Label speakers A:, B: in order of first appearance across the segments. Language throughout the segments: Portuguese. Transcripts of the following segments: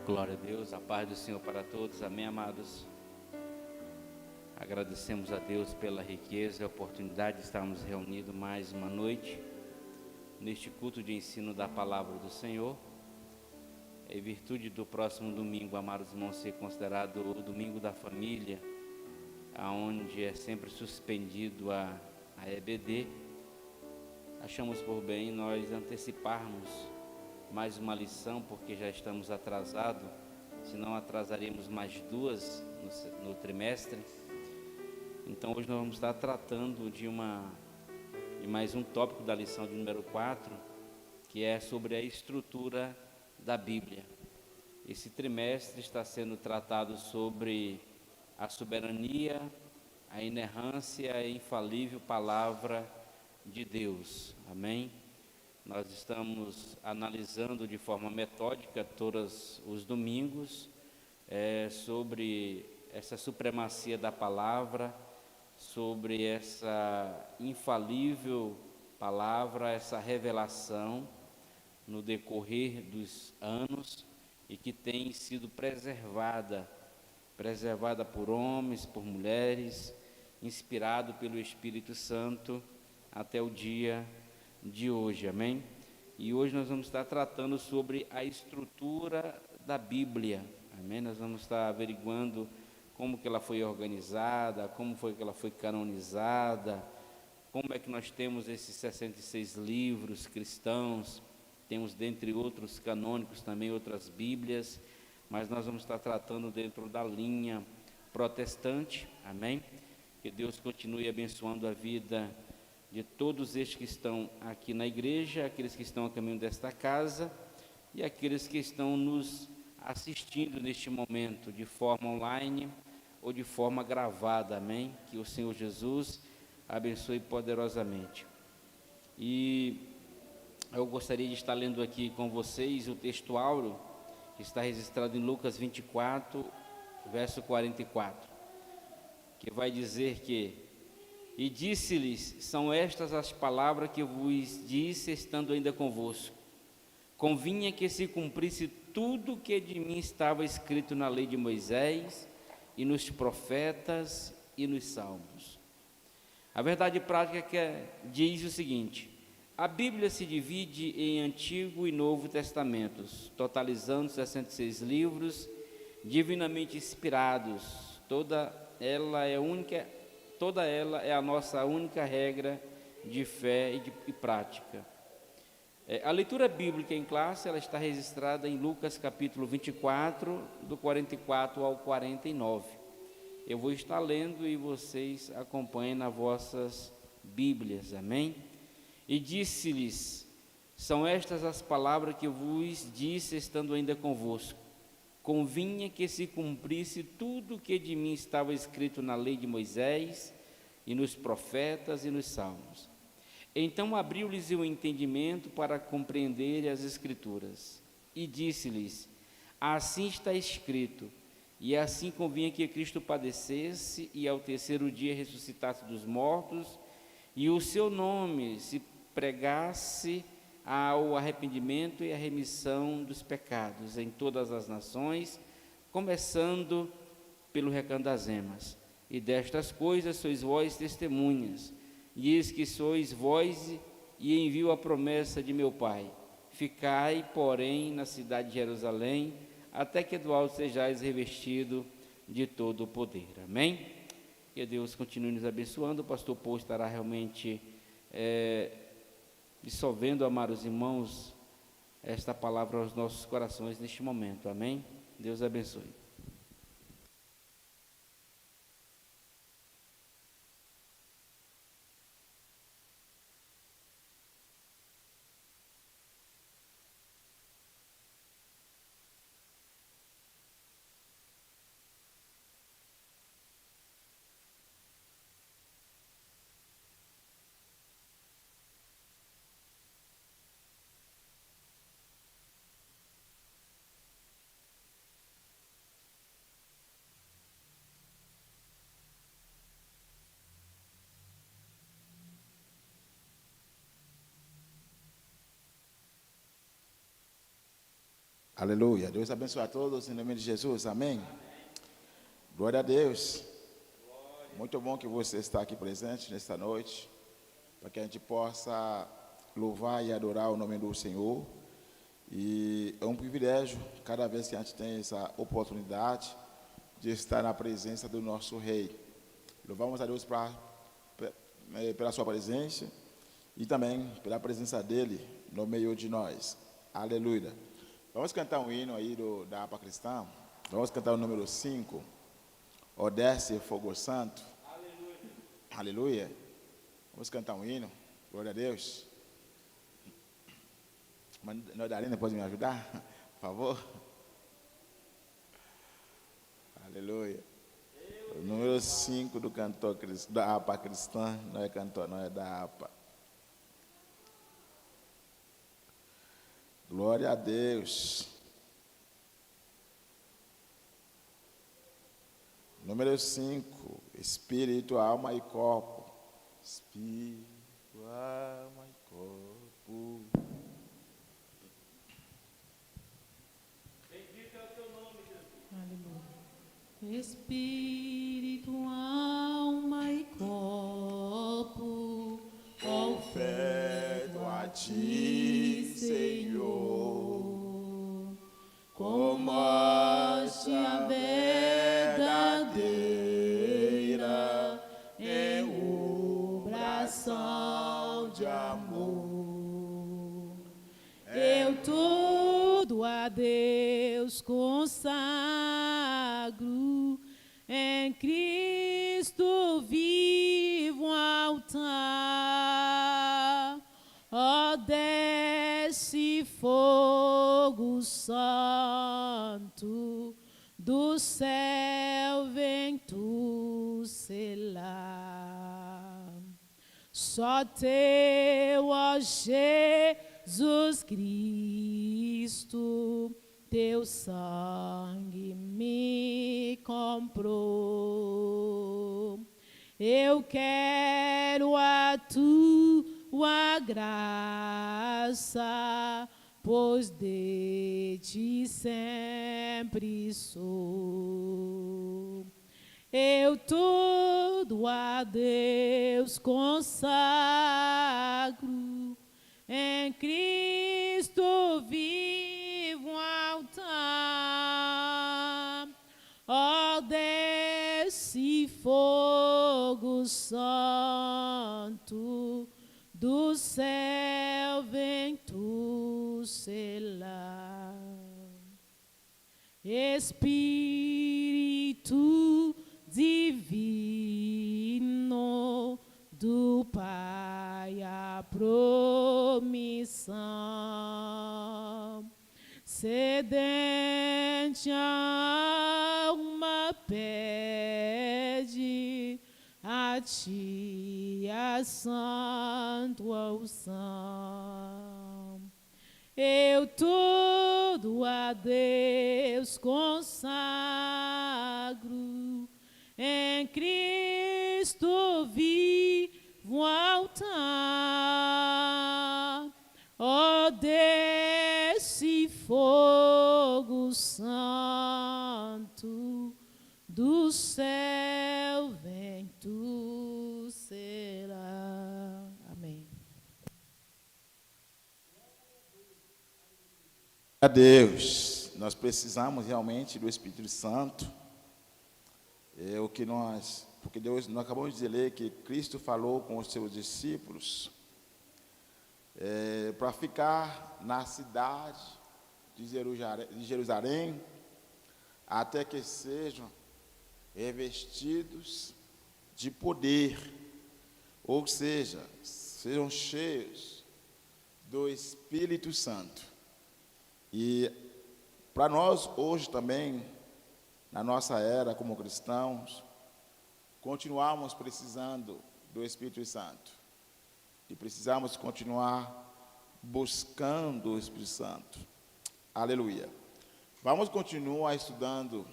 A: Glória a Deus, a paz do Senhor para todos, amém, amados? Agradecemos a Deus pela riqueza e a oportunidade de estarmos reunidos mais uma noite, neste culto de ensino da palavra do Senhor. Em virtude do próximo domingo, amados irmãos, ser considerado o domingo da família, onde é sempre suspendido a EBD, achamos por bem nós anteciparmos mais uma lição, porque já estamos atrasados, senão atrasaríamos mais duas no trimestre. Então hoje nós vamos estar tratando de mais um tópico da lição de número 4, que é sobre a estrutura da Bíblia. Esse trimestre está sendo tratado sobre a soberania, a inerrância e a infalível palavra de Deus, amém? Nós estamos analisando de forma metódica todos os domingos sobre essa supremacia da palavra, sobre essa infalível palavra, essa revelação no decorrer dos anos e que tem sido preservada por homens, por mulheres, inspirado pelo Espírito Santo até o dia de hoje, amém? E hoje nós vamos estar tratando sobre a estrutura da Bíblia, amém? Nós vamos estar averiguando como que ela foi organizada, como foi que ela foi canonizada, como é que nós temos esses 66 livros cristãos, temos dentre outros canônicos também outras Bíblias, mas nós vamos estar tratando dentro da linha protestante, amém? Que Deus continue abençoando a vida de todos estes que estão aqui na igreja, aqueles que estão a caminho desta casa e aqueles que estão nos assistindo neste momento de forma online ou de forma gravada, amém? Que o Senhor Jesus abençoe poderosamente. E eu gostaria de estar lendo aqui com vocês o texto áureo que está registrado em Lucas 24, verso 44, que vai dizer que: e disse-lhes, são estas as palavras que eu vos disse, estando ainda convosco. Convinha que se cumprisse tudo que de mim estava escrito na lei de Moisés, e nos profetas, e nos salmos. A verdade prática diz o seguinte: a Bíblia se divide em Antigo e Novo Testamentos, totalizando 66 livros, divinamente inspirados. Toda ela é a nossa única regra de fé e prática. A leitura bíblica em classe, ela está registrada em Lucas capítulo 24, do 44 ao 49. Eu vou estar lendo e vocês acompanhem nas vossas Bíblias, amém? E disse-lhes, são estas as palavras que eu vos disse, estando ainda convosco. Convinha que se cumprisse tudo o que de mim estava escrito na lei de Moisés, e nos profetas e nos salmos. Então abriu-lhes o entendimento para compreender as Escrituras, e disse-lhes, assim está escrito, e assim convinha que Cristo padecesse, e ao terceiro dia ressuscitasse dos mortos, e o seu nome se pregasse ao arrependimento e à remissão dos pecados em todas as nações, começando pelo Recanto das Emas. E destas coisas sois vós testemunhas, e eis que sois vós, e envio a promessa de meu Pai. Ficai, porém, na cidade de Jerusalém, até que do alto sejais revestido de todo o poder. Amém? Que Deus continue nos abençoando. O pastor Paulo estará realmente dissolvendo, amados irmãos, esta palavra aos nossos corações neste momento. Amém? Deus abençoe.
B: Aleluia. Deus abençoe a todos em nome de Jesus. Amém. Glória a Deus. Muito bom que você está aqui presente nesta noite, para que a gente possa louvar e adorar o nome do Senhor. E é um privilégio cada vez que a gente tem essa oportunidade de estar na presença do nosso Rei. Louvamos a Deus pela sua presença e também pela presença dele no meio de nós. Aleluia. Vamos cantar um hino aí da APA Cristã. Vamos cantar o número 5. Odesse Fogo Santo. Aleluia. Aleluia. Vamos cantar um hino. Glória a Deus. Nordarina, pode me ajudar? Por favor. Aleluia. O número 5 do cantor da APA Cristã. Não é cantor, não é da APA. Glória a Deus. Número 5, espírito, alma e corpo. Espírito, alma e corpo.
C: Bendito é o teu nome, Jesus. Aleluia. Espírito, alma e corpo, oferto a ti, Senhor, como hóstia verdadeira em oração de amor. Eu tudo a Deus consagro, em Cristo vivo altar. Ó, desce fogo santo, do céu vem tu selar. Só teu, ó Jesus Cristo, teu sangue me comprou. Eu quero a tua graça, pois de ti sempre sou. Eu tudo a Deus consagro, em Cristo vivo altar. Ó, desce fogo santo, do céu vem tu selar. Espírito divino do Pai, a promissão, sedente a alma pede a ti a santa unção. Eu tudo a Deus consagro, em Cristo vivo altar. Ó, desce fogo santo, do céu vem tu será. Amém.
B: A Deus, nós precisamos realmente do Espírito Santo. É o que porque Deus, nós acabamos de ler que Cristo falou com os seus discípulos para ficar na cidade de Jerusalém até que sejam revestidos de poder, ou seja, sejam cheios do Espírito Santo. E para nós hoje também, na nossa era como cristãos, continuamos precisando do Espírito Santo. E precisamos continuar buscando o Espírito Santo. Aleluia. Vamos continuar estudando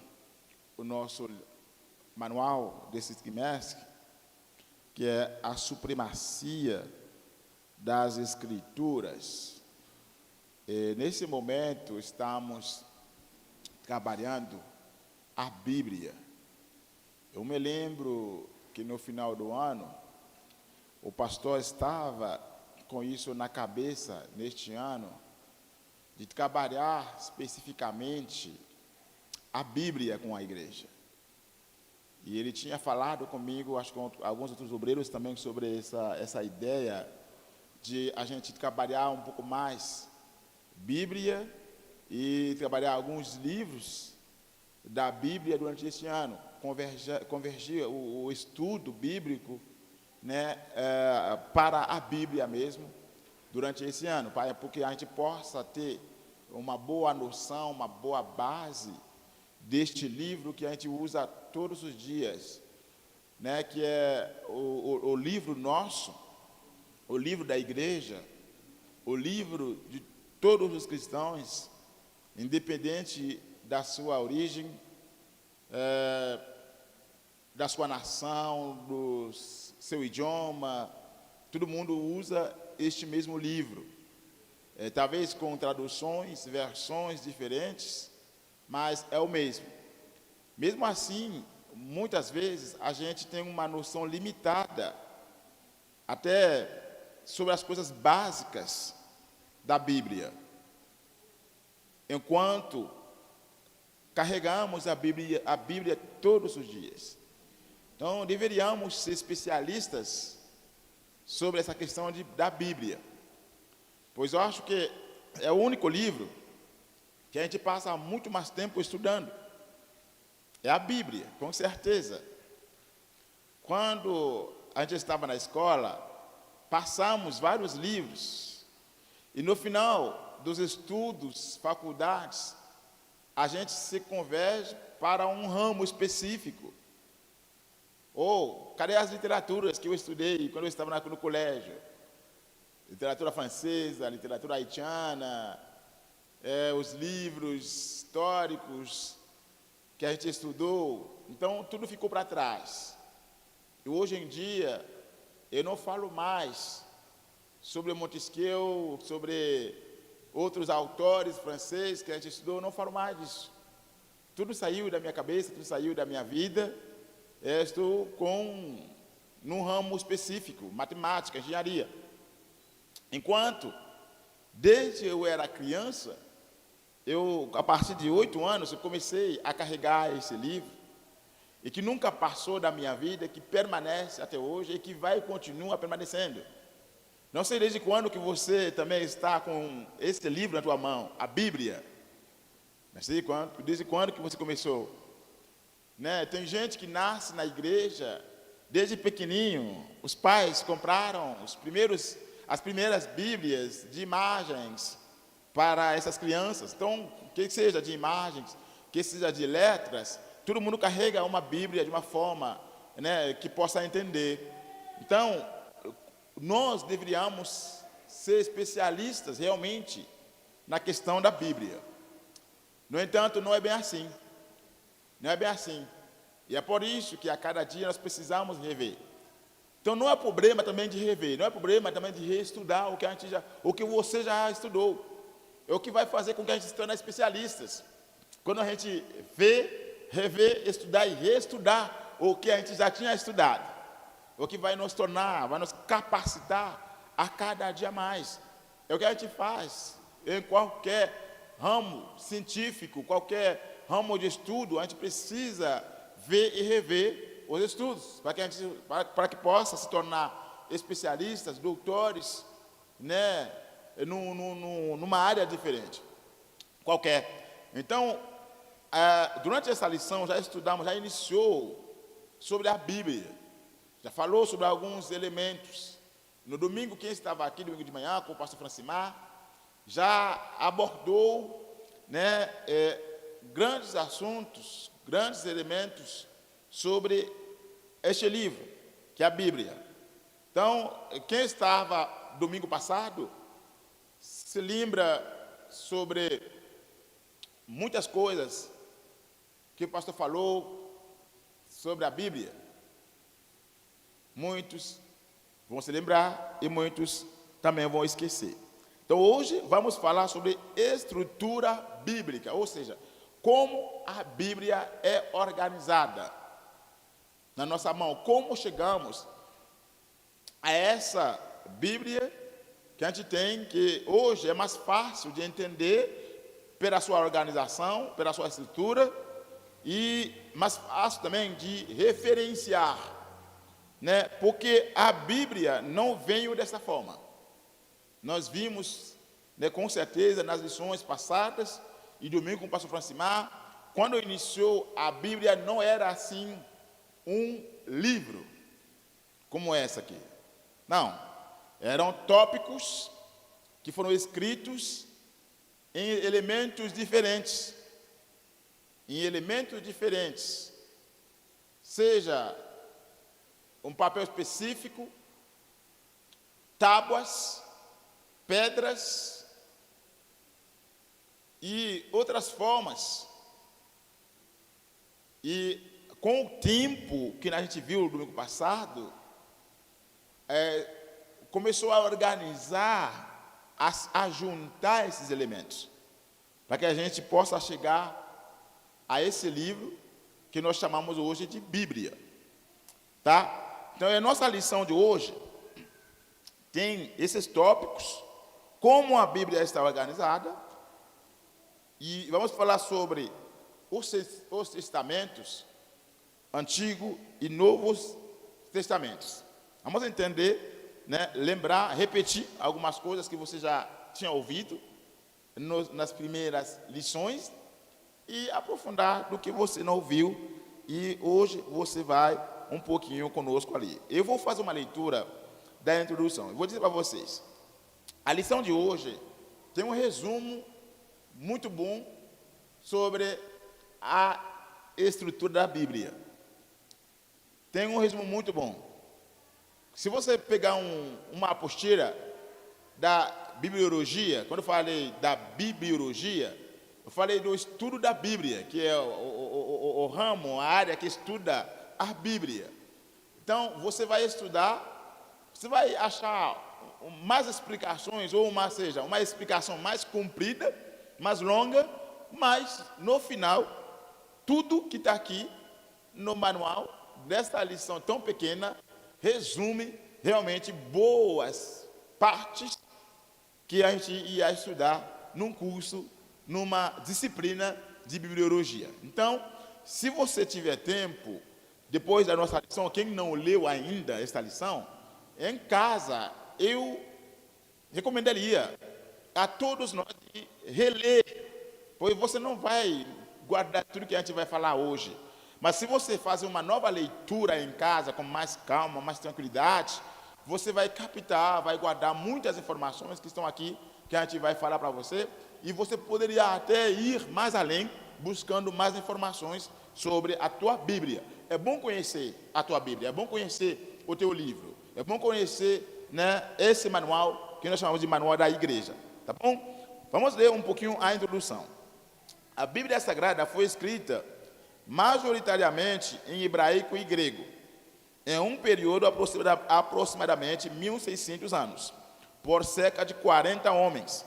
B: o nosso manual desse trimestre, que é a supremacia das Escrituras. Nesse momento, estamos trabalhando a Bíblia. Eu me lembro que no final do ano, o pastor estava com isso na cabeça, neste ano, de trabalhar especificamente a Bíblia com a igreja. E ele tinha falado comigo, acho que com alguns outros obreiros também, sobre essa ideia de a gente trabalhar um pouco mais Bíblia e trabalhar alguns livros da Bíblia durante este ano, convergir o estudo bíblico, né, para a Bíblia mesmo, durante esse ano, porque a gente possa ter uma boa noção, uma boa base deste livro que a gente usa todos os dias, né, que é o livro nosso, o livro da igreja, o livro de todos os cristãos, independente da sua origem, da sua nação, do seu idioma, todo mundo usa este mesmo livro. Talvez com traduções, versões diferentes, mas é o mesmo. Mesmo assim, muitas vezes a gente tem uma noção limitada, até sobre as coisas básicas da Bíblia. Enquanto carregamos a Bíblia todos os dias. Então, deveríamos ser especialistas sobre essa questão da Bíblia. Pois eu acho que é o único livro que a gente passa muito mais tempo estudando. É a Bíblia, com certeza. Quando a gente estava na escola, passamos vários livros. E no final dos estudos, faculdades, a gente se converge para um ramo específico. Ou, cadê as literaturas que eu estudei quando eu estava no colégio? Literatura francesa, literatura haitiana, os livros históricos que a gente estudou. Então, tudo ficou para trás. E hoje em dia, eu não falo mais sobre Montesquieu, sobre outros autores franceses que a gente estudou, eu não falo mais disso. Tudo saiu da minha cabeça, tudo saiu da minha vida. Eu estou num ramo específico, matemática, engenharia. Enquanto, desde eu era criança, a partir de 8 anos, eu comecei a carregar esse livro, e que nunca passou da minha vida, que permanece até hoje, e que vai continuar permanecendo. Não sei desde quando que você também está com esse livro na tua mão, a Bíblia. Desde quando que você começou? Né? Tem gente que nasce na igreja desde pequenininho. Os pais compraram as primeiras Bíblias de imagens para essas crianças. Então, que seja de imagens, que seja de letras, todo mundo carrega uma Bíblia de uma forma, né, que possa entender. Então, nós deveríamos ser especialistas realmente na questão da Bíblia. No entanto, não é bem assim. Não é bem assim. E é por isso que a cada dia nós precisamos rever. Então não é problema também de rever, não é problema também de reestudar o que você já estudou. É o que vai fazer com que a gente se torne especialistas. Quando a gente rever, estudar e reestudar o que a gente já tinha estudado. O que vai nos tornar, vai nos capacitar a cada dia mais. É o que a gente faz em qualquer ramo científico, qualquer ramo de estudo. A gente precisa ver e rever os estudos para que possa se tornar especialistas, doutores, né, numa área diferente, qualquer. Então, durante essa lição já iniciou sobre a Bíblia, já falou sobre alguns elementos. No domingo, quem estava aqui, domingo de manhã, com o pastor Francimar, já abordou, né, grandes assuntos, grandes elementos sobre este livro, que é a Bíblia. Então, quem estava domingo passado, se lembra sobre muitas coisas que o pastor falou sobre a Bíblia. Muitos vão se lembrar e muitos também vão esquecer. Então, Então hoje vamos falar sobre estrutura bíblica, ou seja, como a Bíblia é organizada na nossa mão, como chegamos a essa Bíblia que a gente tem, que hoje é mais fácil de entender pela sua organização, pela sua estrutura, e mais fácil também de referenciar, né? Porque a Bíblia não veio dessa forma. Nós vimos, né, com certeza nas lições passadas, e domingo com o pastor Francimar, quando iniciou a Bíblia não era assim um livro como essa aqui. Não, eram tópicos que foram escritos em elementos diferentes. Seja um papel específico, tábuas, pedras e outras formas. E com o tempo que a gente viu no domingo passado, começou a organizar, a juntar esses elementos, para que a gente possa chegar a esse livro que nós chamamos hoje de Bíblia, tá? Então, a nossa lição de hoje tem esses tópicos, como a Bíblia está organizada, e vamos falar sobre os testamentos, Antigo e Novos Testamentos. Vamos entender, né, lembrar, repetir algumas coisas que você já tinha ouvido nas primeiras lições e aprofundar do que você não ouviu, e hoje você vai um pouquinho conosco ali. Eu vou fazer uma leitura da introdução. Eu vou dizer para vocês, a lição de hoje tem um resumo muito bom sobre a estrutura da Bíblia. Tem um resumo muito bom. Se você pegar uma apostila da bibliologia, quando eu falei da bibliologia, eu falei do estudo da Bíblia, que é o ramo, a área que estuda a Bíblia. Então, você vai estudar, você vai achar mais explicações, ou uma explicação mais comprida, mais longa, mas, no final, tudo que está aqui no manual, desta lição tão pequena, resume realmente boas partes que a gente ia estudar num curso, numa disciplina de bibliologia. Então, se você tiver tempo, depois da nossa lição, quem não leu ainda esta lição, em casa, eu recomendaria a todos nós de reler, pois você não vai guardar tudo que a gente vai falar hoje. Mas se você fazer uma nova leitura em casa, com mais calma, mais tranquilidade, você vai captar, vai guardar muitas informações que estão aqui, que a gente vai falar para você, e você poderia até ir mais além, buscando mais informações sobre a tua Bíblia. É bom conhecer a tua Bíblia, é bom conhecer o teu livro, é bom conhecer, né, esse manual, que nós chamamos de manual da igreja, tá bom? Vamos ler um pouquinho a introdução. A Bíblia Sagrada foi escrita majoritariamente em hebraico e grego, em um período aproximadamente 1600 anos, por cerca de 40 homens,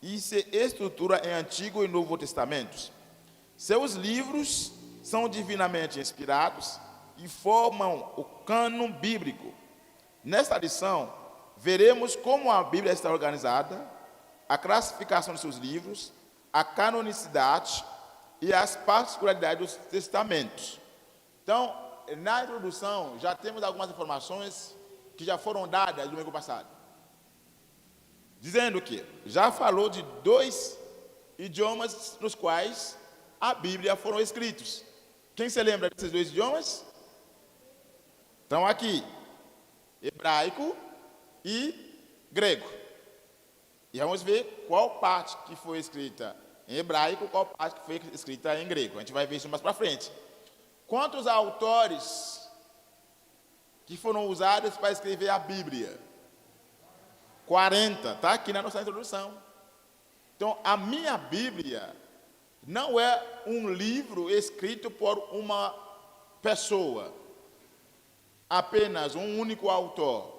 B: e se estrutura em Antigo e Novo Testamentos. Seus livros são divinamente inspirados e formam o cânon bíblico. Nesta lição, veremos como a Bíblia está organizada, a classificação de seus livros, a canonicidade e as particularidades dos testamentos. Então, na introdução, já temos algumas informações que já foram dadas no domingo passado, dizendo que já falou de 2 idiomas nos quais a Bíblia foram escritos. Quem se lembra desses 2 idiomas? Estão aqui, hebraico e grego. E vamos ver qual parte que foi escrita em hebraico, qual parte que foi escrita em grego. A gente vai ver isso mais para frente. Quantos autores que foram usados para escrever a Bíblia? 40, está aqui na nossa introdução. Então, a minha Bíblia não é um livro escrito por uma pessoa, apenas um único autor,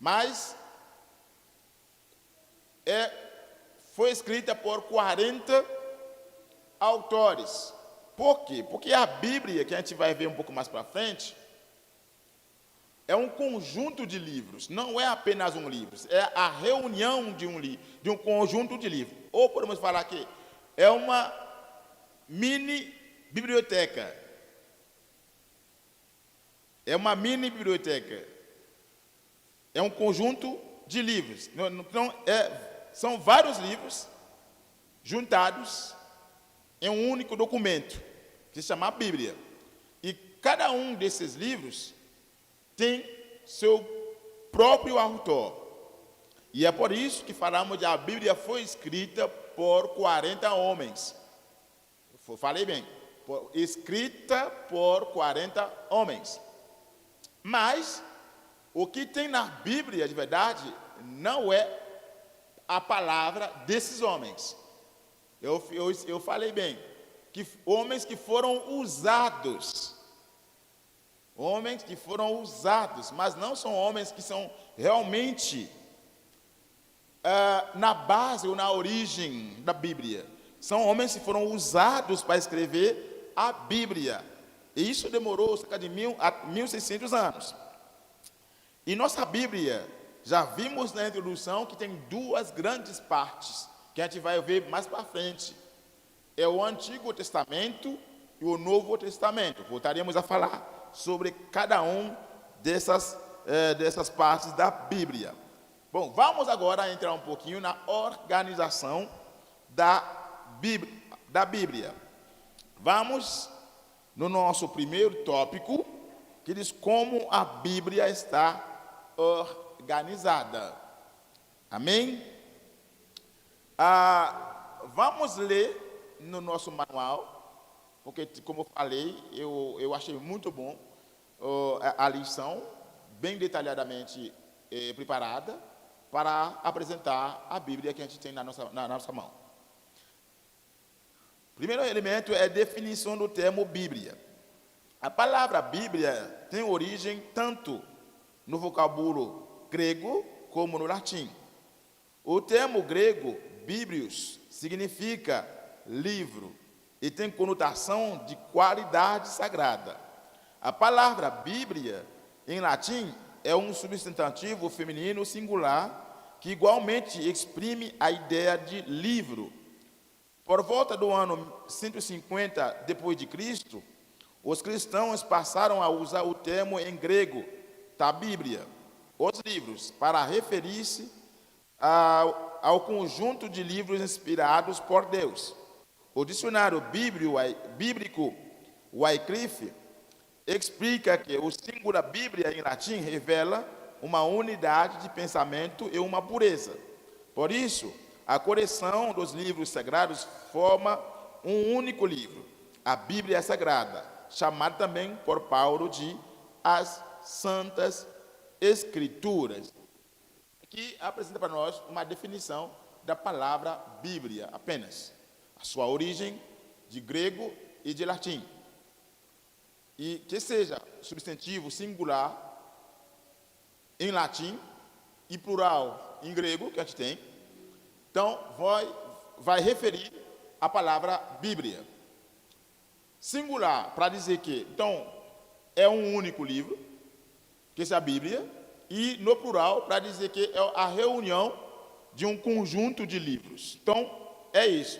B: mas foi escrita por 40 autores. Por quê? Porque a Bíblia, que a gente vai ver um pouco mais para frente, é um conjunto de livros, não é apenas um livro, é a reunião de um conjunto de livros. Ou podemos falar que é uma mini biblioteca. É uma mini biblioteca. É um conjunto de livros. São vários livros juntados em um único documento, que se chama Bíblia. E cada um desses livros tem seu próprio autor. E é por isso que falamos que a Bíblia foi escrita por 40 homens. Falei bem, escrita por 40 homens. Mas o que tem na Bíblia de verdade não é a palavra desses homens. Eu falei bem, que homens que foram usados. Homens que foram usados, mas não são homens que são realmente na base ou na origem da Bíblia. São homens que foram usados para escrever a Bíblia. E isso demorou cerca de 1.600 anos. E nossa Bíblia, já vimos na introdução que tem duas grandes partes, que a gente vai ver mais para frente. É o Antigo Testamento e o Novo Testamento. Voltaremos a falar sobre cada um dessas partes da Bíblia. Bom, vamos agora entrar um pouquinho na organização da Bíblia. Vamos no nosso primeiro tópico, que diz como a Bíblia está organizada. Amém? Vamos ler no nosso manual, porque, como eu falei, eu achei muito bom a lição, bem detalhadamente preparada, para apresentar a Bíblia que a gente tem na nossa mão. O primeiro elemento é a definição do termo Bíblia. A palavra Bíblia tem origem tanto no vocábulo grego como no latim. O termo grego, Bíblios, significa livro e tem conotação de qualidade sagrada. A palavra Bíblia, em latim, é um substantivo feminino singular que igualmente exprime a ideia de livro. Por volta do ano 150 depois de Cristo, os cristãos passaram a usar o termo em grego da Bíblia, os livros, para referir-se ao conjunto de livros inspirados por Deus. O dicionário bíblico Wycliffe explica que o singular Bíblia em latim revela uma unidade de pensamento e uma pureza. Por isso, a coleção dos livros sagrados forma um único livro, a Bíblia Sagrada, chamada também por Paulo de as Santas Escrituras, que apresenta para nós uma definição da palavra Bíblia apenas, a sua origem de grego e de latim, e que seja substantivo singular em latim e plural em grego, que a gente tem. Então, vai referir a palavra Bíblia. Singular, para dizer que, então, é um único livro, que é a Bíblia, e no plural, para dizer que é a reunião de um conjunto de livros. Então, é isso.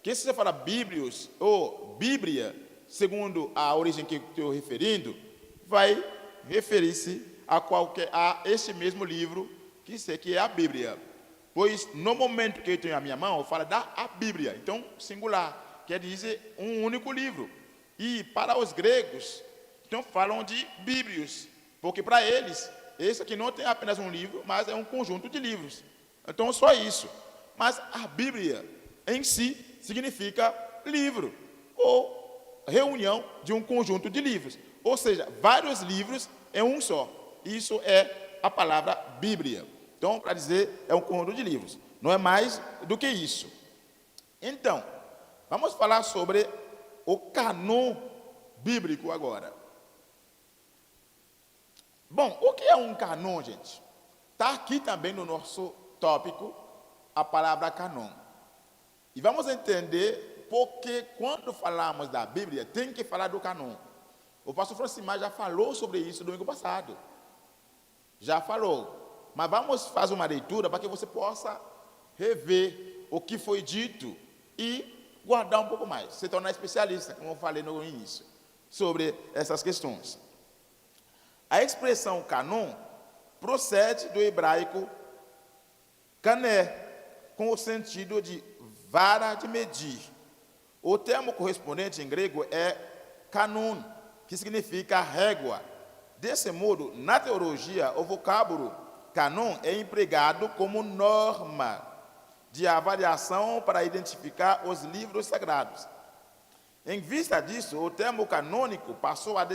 B: Que se você fala Bíblios ou Bíblia, segundo a origem que estou referindo, vai referir-se a este mesmo livro, que é a Bíblia. Pois no momento que eu tenho a minha mão, eu falo a Bíblia. Então, singular, quer dizer um único livro. E para os gregos, então falam de Bíblios, porque para eles, esse aqui não tem apenas um livro, mas é um conjunto de livros. Então, só isso. Mas a Bíblia em si significa livro, ou reunião de um conjunto de livros. Ou seja, vários livros em um só. Isso é a palavra Bíblia. Então, para dizer, é um conjunto de livros. Não é mais do que isso. Então, vamos falar sobre o cânon bíblico agora. Bom, o que é um cânon, gente? Está aqui também no nosso tópico, a palavra canon. E vamos entender porque quando falamos da Bíblia, tem que falar do canon. O pastor Francimar já falou sobre isso domingo passado. Já falou. Mas vamos fazer uma leitura para que você possa rever o que foi dito e guardar um pouco mais. Se tornar especialista, como eu falei no início, sobre essas questões. A expressão canon procede do hebraico cané, com o sentido de vara de medir. O termo correspondente em grego é canon, que significa régua. Desse modo, na teologia, o vocábulo canon é empregado como norma de avaliação para identificar os livros sagrados. Em vista disso, o termo canônico passou a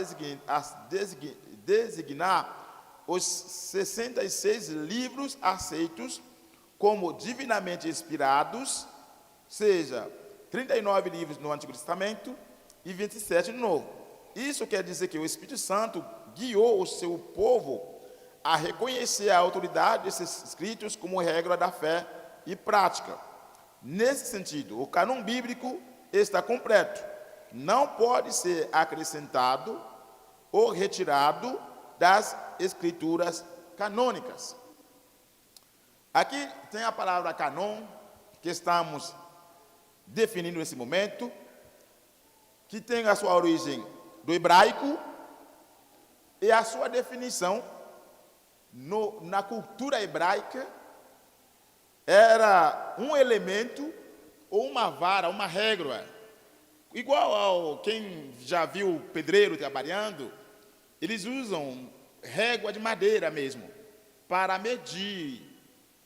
B: designar os 66 livros aceitos como divinamente inspirados, seja 39 livros no Antigo Testamento e 27 no Novo. Isso quer dizer que o Espírito Santo guiou o seu povo a reconhecer a autoridade desses escritos como regra da fé e prática. Nesse sentido, o cânon bíblico está completo. Não pode ser acrescentado ou retirado das escrituras canônicas. Aqui tem a palavra canon, que estamos definindo nesse momento, que tem a sua origem do hebraico e a sua definição na cultura hebraica era um elemento ou uma vara, uma régua, igual ao quem já viu o pedreiro trabalhando, eles usam régua de madeira mesmo, para medir,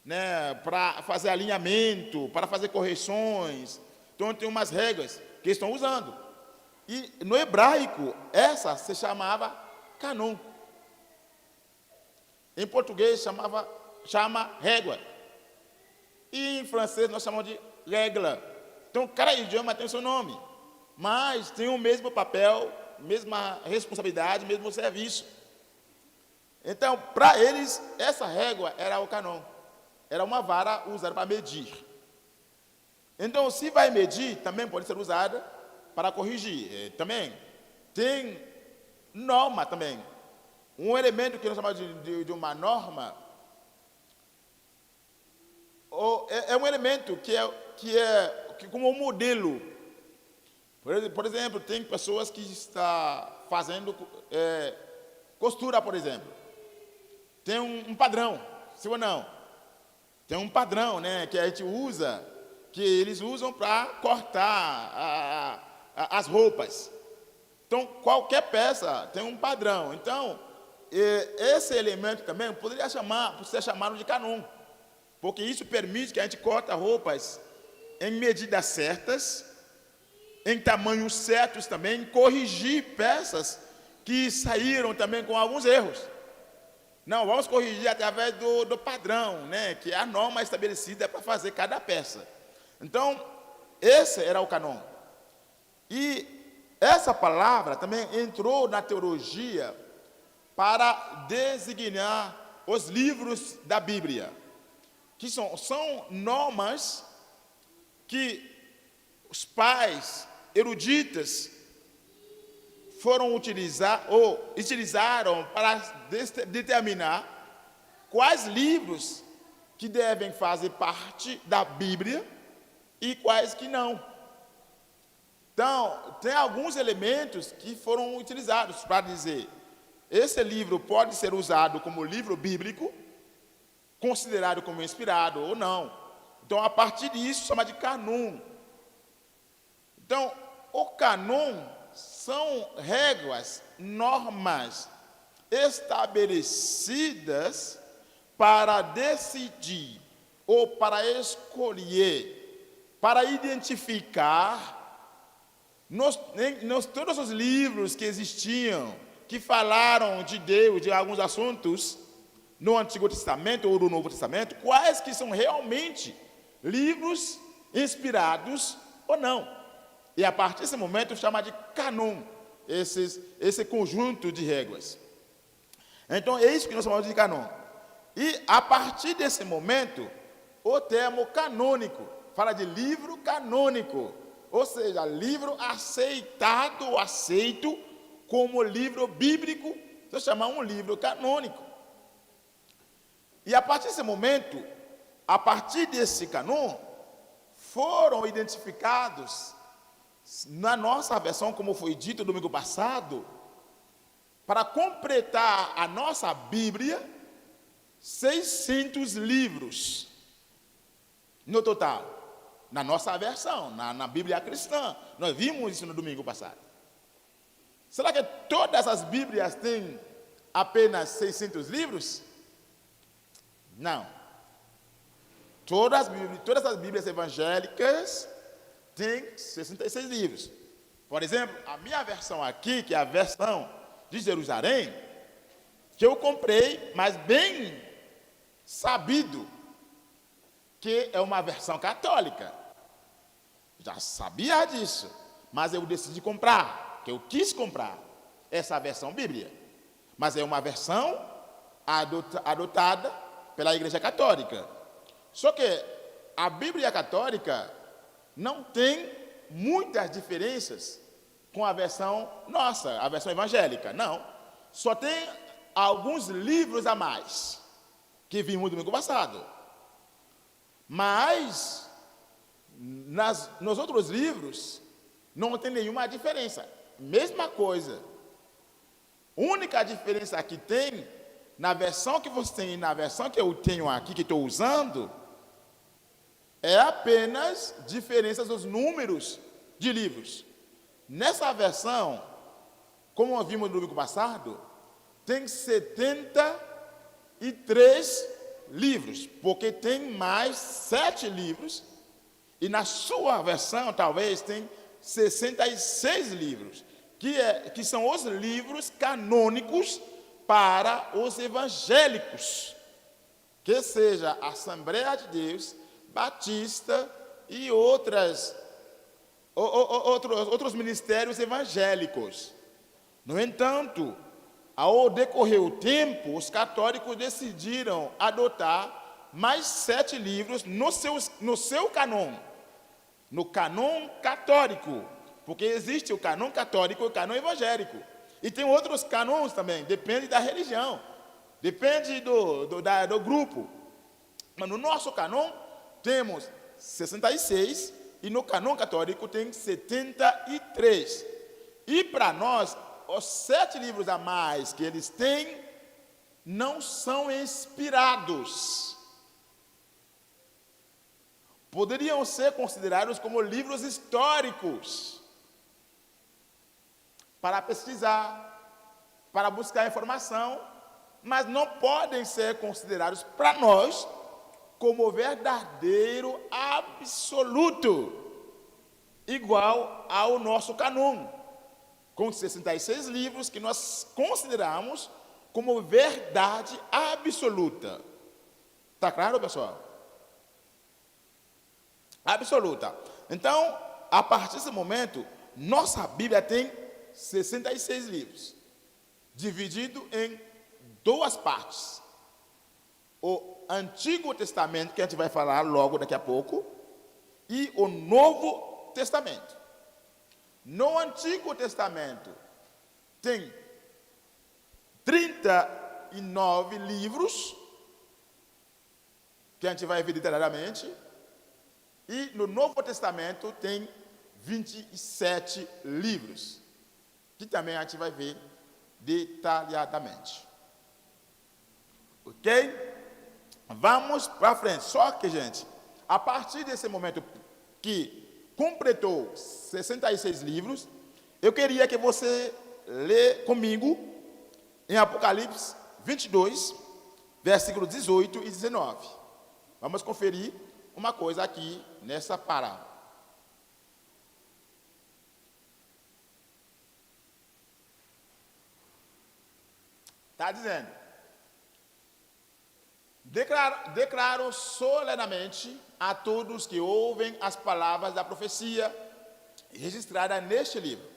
B: né, para fazer alinhamento, para fazer correções. Então tem umas réguas que estão usando. E no hebraico, essa se chamava canon. Em português chama régua. E em francês nós chamamos de règle. Então cada idioma tem o seu nome, mas tem o mesmo papel, mesma responsabilidade, mesmo serviço. Então, para eles, essa régua era o canon. Era uma vara usada para medir. Então, se vai medir, também pode ser usada para corrigir. Também tem norma também. Um elemento que nós chamamos de uma norma é um elemento que como um modelo. Por exemplo, tem pessoas que estão fazendo costura, por exemplo. Tem um padrão, sim ou não? Tem um padrão, né, que a gente usa, que eles usam para cortar as roupas. Então, qualquer peça tem um padrão. Então, esse elemento também poderia ser chamado de canon, porque isso permite que a gente corte roupas em medidas certas, em tamanhos certos também, corrigir peças que saíram também com alguns erros. Não, vamos corrigir através do padrão, né, que é a norma estabelecida para fazer cada peça. Então, esse era o canon. E essa palavra também entrou na teologia para designar os livros da Bíblia, que são normas que os pais eruditas utilizaram para determinar quais livros que devem fazer parte da Bíblia e quais que não. Então, tem alguns elementos que foram utilizados para dizer, esse livro pode ser usado como livro bíblico, considerado como inspirado ou não. Então, a partir disso, chama de canon. Então, o canon são regras, normas estabelecidas para decidir ou para escolher, para identificar todos os livros que existiam, que falaram de Deus, de alguns assuntos no Antigo Testamento ou no Novo Testamento, quais que são realmente livros inspirados ou não. E a partir desse momento chama de canon, esse conjunto de regras. Então é isso que nós chamamos de canon. E a partir desse momento, o termo canônico. Fala de livro canônico, ou seja, livro aceitado ou aceito como livro bíblico, se chama um livro canônico. E a partir desse momento, a partir desse cânon, foram identificados na nossa versão, como foi dito domingo passado, para completar a nossa Bíblia, 600 livros no total. Na nossa versão, na Bíblia cristã. Nós vimos isso no domingo passado. Será que todas as Bíblias têm apenas 600 livros? Não. Todas as Bíblias evangélicas têm 66 livros. Por exemplo, a minha versão aqui, que é a versão de Jerusalém, que eu comprei, mas bem sabido, que é uma versão católica. Já sabia disso, mas eu decidi comprar, que eu quis comprar essa versão bíblica. Mas é uma versão adotada pela Igreja Católica. Só que a Bíblia Católica não tem muitas diferenças com a versão nossa, a versão evangélica. Não. Só tem alguns livros a mais, que vimos no domingo passado. Mas nos outros livros não tem nenhuma diferença. Mesma coisa. Única diferença que tem na versão que você tem e na versão que eu tenho aqui, que estou usando, é apenas diferenças dos números de livros. Nessa versão, como vimos no domingo passado, tem 73 livros, porque tem mais 7 livros. E na sua versão, talvez, tem 66 livros, que são os livros canônicos para os evangélicos, que seja Assembleia de Deus, Batista e outros ministérios evangélicos. No entanto, ao decorrer o tempo, os católicos decidiram adotar mais 7 livros no seu cânon. No cânon católico, porque existe o cânon católico e o cânon evangélico. E tem outros canons também, depende da religião, depende do grupo. Mas no nosso cânon temos 66 e no cânon católico tem 73. E para nós, os 7 livros a mais que eles têm não são inspirados. Poderiam ser considerados como livros históricos para pesquisar, para buscar informação, mas não podem ser considerados para nós como verdadeiro absoluto, igual ao nosso cânon, com 66 livros que nós consideramos como verdade absoluta. Está claro, pessoal? Absoluta. Então, a partir desse momento, nossa Bíblia tem 66 livros, dividido em 2 partes. O Antigo Testamento, que a gente vai falar logo daqui a pouco, e o Novo Testamento. No Antigo Testamento, tem 39 livros, que a gente vai ver detalhadamente. E no Novo Testamento tem 27 livros, que também a gente vai ver detalhadamente. Ok? Vamos para frente. Só que, gente, a partir desse momento que completou 66 livros, eu queria que você lê comigo em Apocalipse 22, versículos 18 e 19. Vamos conferir uma coisa aqui nessa parábola. Está dizendo: declaro solenemente a todos que ouvem as palavras da profecia registrada neste livro.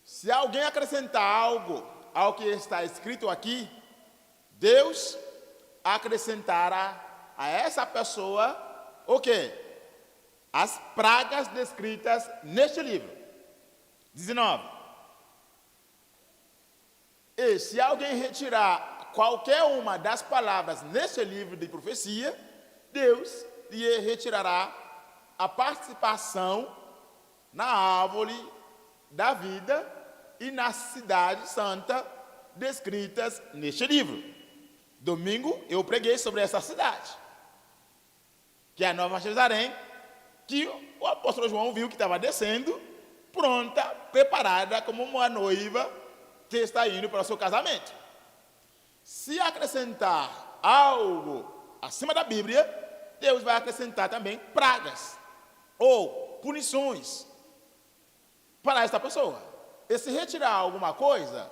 B: Se alguém acrescentar algo ao que está escrito aqui, Deus acrescentará a essa pessoa o quê? As pragas descritas neste livro. 19. E se alguém retirar qualquer uma das palavras neste livro de profecia, Deus lhe retirará a participação na árvore da vida e na cidade santa descritas neste livro. Domingo eu preguei sobre essa cidade, que é a Nova Jerusalém, que o apóstolo João viu que estava descendo, pronta, preparada como uma noiva que está indo para o seu casamento. Se acrescentar algo acima da Bíblia, Deus vai acrescentar também pragas ou punições para esta pessoa. E se retirar alguma coisa,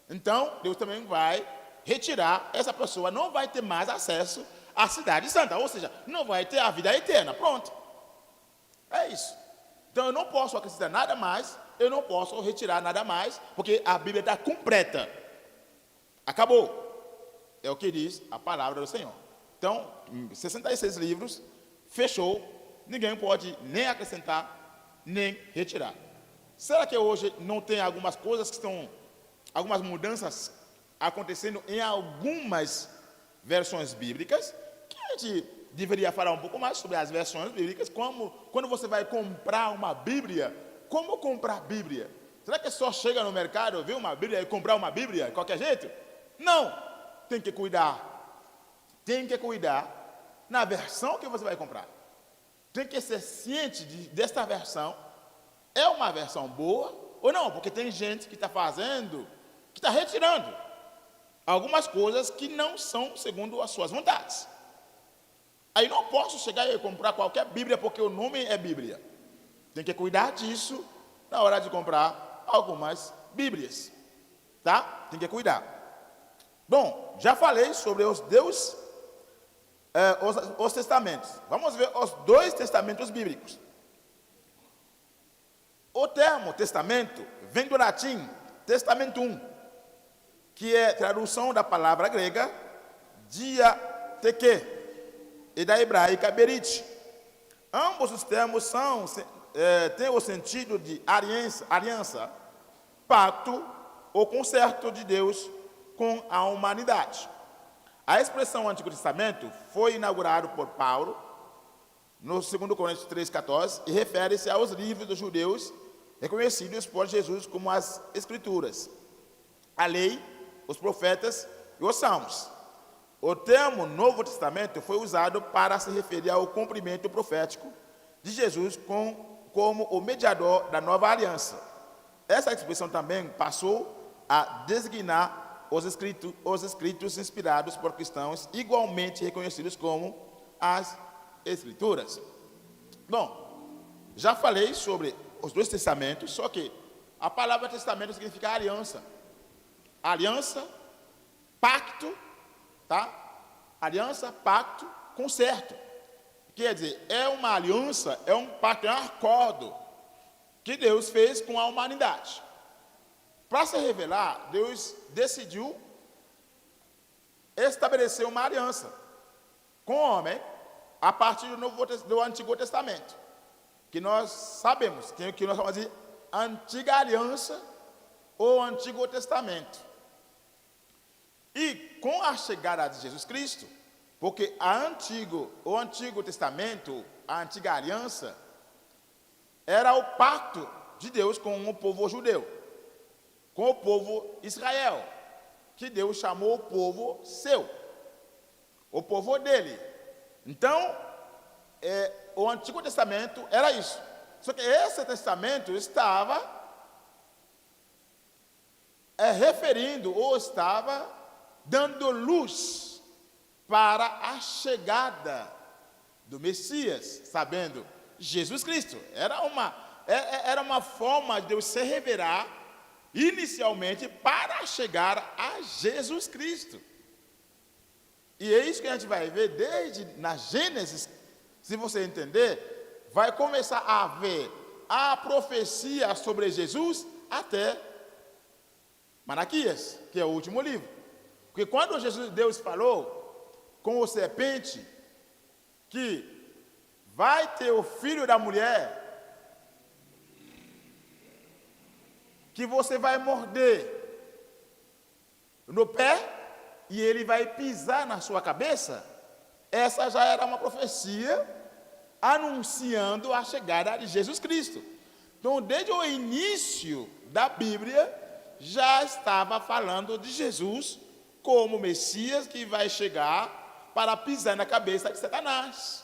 B: então Deus também vai retirar, essa pessoa não vai ter mais acesso à cidade santa, ou seja, não vai ter a vida eterna. Pronto. É isso. Então eu não posso acrescentar nada mais, eu não posso retirar nada mais, porque a Bíblia está completa. Acabou. É o que diz a palavra do Senhor. Então, 66 livros, fechou, ninguém pode nem acrescentar, nem retirar. Será que hoje não tem algumas coisas que estão, algumas mudanças acontecendo em algumas versões bíblicas, que a gente deveria falar um pouco mais sobre as versões bíblicas, como quando você vai comprar uma Bíblia, como comprar Bíblia? Será que só chega no mercado, ver uma Bíblia e comprar uma Bíblia de qualquer jeito? Não, tem que cuidar. Tem que cuidar na versão que você vai comprar. Tem que ser ciente desta versão. É uma versão boa ou não? Porque tem gente que está fazendo, que está retirando algumas coisas que não são segundo as suas vontades. Aí não posso chegar e comprar qualquer Bíblia porque o nome é Bíblia. Tem que cuidar disso na hora de comprar algumas Bíblias. Tá? Tem que cuidar. Bom, já falei sobre os testamentos. Vamos ver os 2 testamentos bíblicos. O termo testamento vem do latim testamentum, que é tradução da palavra grega diatheke e da hebraica berit. Ambos os termos têm o sentido de aliança, pacto ou concerto de Deus com a humanidade. A expressão Antigo Testamento foi inaugurada por Paulo no 2 Coríntios 3,14 e refere-se aos livros dos judeus reconhecidos por Jesus como as Escrituras, a lei, os profetas e os salmos. O termo Novo Testamento foi usado para se referir ao cumprimento profético de Jesus como o mediador da nova aliança. Essa expressão também passou a designar os escritos inspirados por cristãos, igualmente reconhecidos como as Escrituras. Bom, já falei sobre os 2 testamentos, só que a palavra testamento significa aliança. Aliança, pacto, tá? Aliança, pacto, concerto. Quer dizer, é uma aliança, é um pacto, é um acordo que Deus fez com a humanidade. Para se revelar, Deus decidiu estabelecer uma aliança com o homem a partir do Antigo Testamento, que nós sabemos, que nós chamamos de Antiga Aliança ou Antigo Testamento. E com a chegada de Jesus Cristo, porque o Antigo Testamento, a Antiga Aliança, era o pacto de Deus com o povo judeu, com o povo Israel, que Deus chamou o povo seu, o povo dele. Então, o Antigo Testamento era isso. Só que esse testamento estava referindo ou estava dando luz para a chegada do Messias, sabendo Jesus Cristo. Era uma forma de Deus se revelar inicialmente para chegar a Jesus Cristo. E é isso que a gente vai ver desde na Gênesis. Se você entender, vai começar a ver a profecia sobre Jesus até Malaquias, que é o último livro. Porque quando Deus falou com o serpente, que vai ter o filho da mulher, que você vai morder no pé e ele vai pisar na sua cabeça, essa já era uma profecia anunciando a chegada de Jesus Cristo. Então, desde o início da Bíblia, já estava falando de Jesus como Messias que vai chegar para pisar na cabeça de Satanás.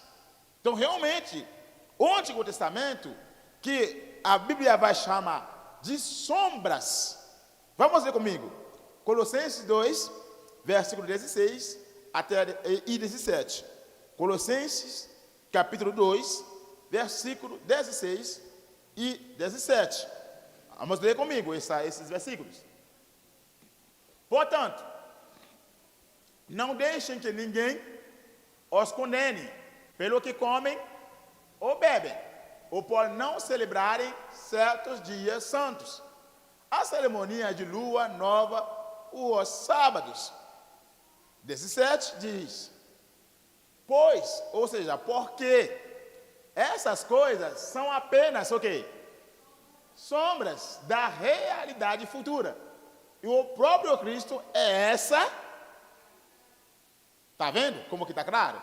B: Então, realmente, o Antigo Testamento, que a Bíblia vai chamar de sombras, vamos ver comigo, Colossenses 2, versículo 16 e 17. Colossenses, capítulo 2, versículo 16 e 17. Vamos ler comigo esses versículos. Portanto, não deixem que ninguém os condene pelo que comem ou bebem, ou por não celebrarem certos dias santos, a cerimônia de lua nova, os sábados. 17 diz: pois, ou seja, porque essas coisas são apenas o quê? Sombras da realidade futura. E o próprio Cristo é essa. Está vendo como que está claro?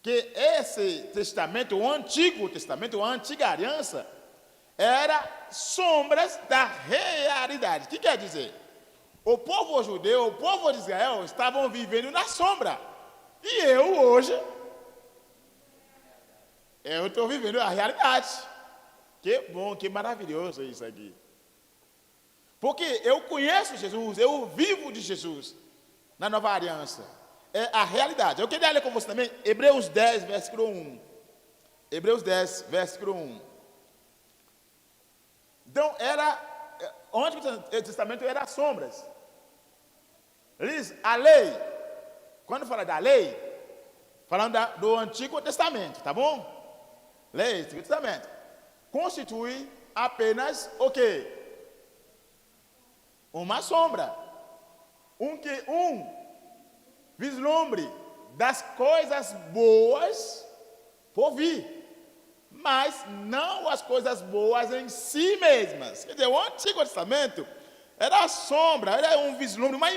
B: Que esse testamento, o Antigo Testamento, a antiga aliança, era sombras da realidade. O que quer dizer? O povo judeu, o povo de Israel estavam vivendo na sombra. E eu hoje, eu estou vivendo a realidade. Que bom, que maravilhoso isso aqui. Porque eu conheço Jesus, eu vivo de Jesus na nova aliança. É a realidade. Eu queria ler com você também Hebreus 10, versículo 1. Hebreus 10, versículo 1. Então, o Antigo Testamento era sombras. Diz, a lei, quando fala da lei, falando do Antigo Testamento, tá bom? Lei, Antigo Testamento, constitui apenas o quê? Uma sombra. Um vislumbre das coisas boas por vir, mas não as coisas boas em si mesmas. Quer dizer, o Antigo Testamento era a sombra, era um vislumbre, uma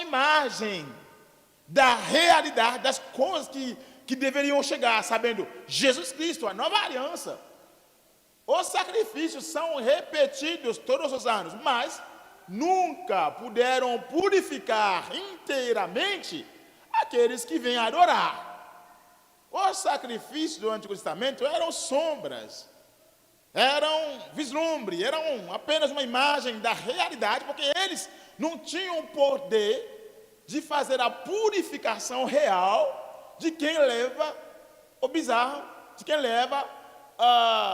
B: imagem da realidade, das coisas que deveriam chegar, sabendo, Jesus Cristo, a nova aliança. Os sacrifícios são repetidos todos os anos, mas nunca puderam purificar inteiramente aqueles que vêm adorar. Os sacrifícios do Antigo Testamento eram sombras, eram vislumbre, eram apenas uma imagem da realidade, porque eles não tinham poder de fazer a purificação real de quem leva o bezerro, de quem leva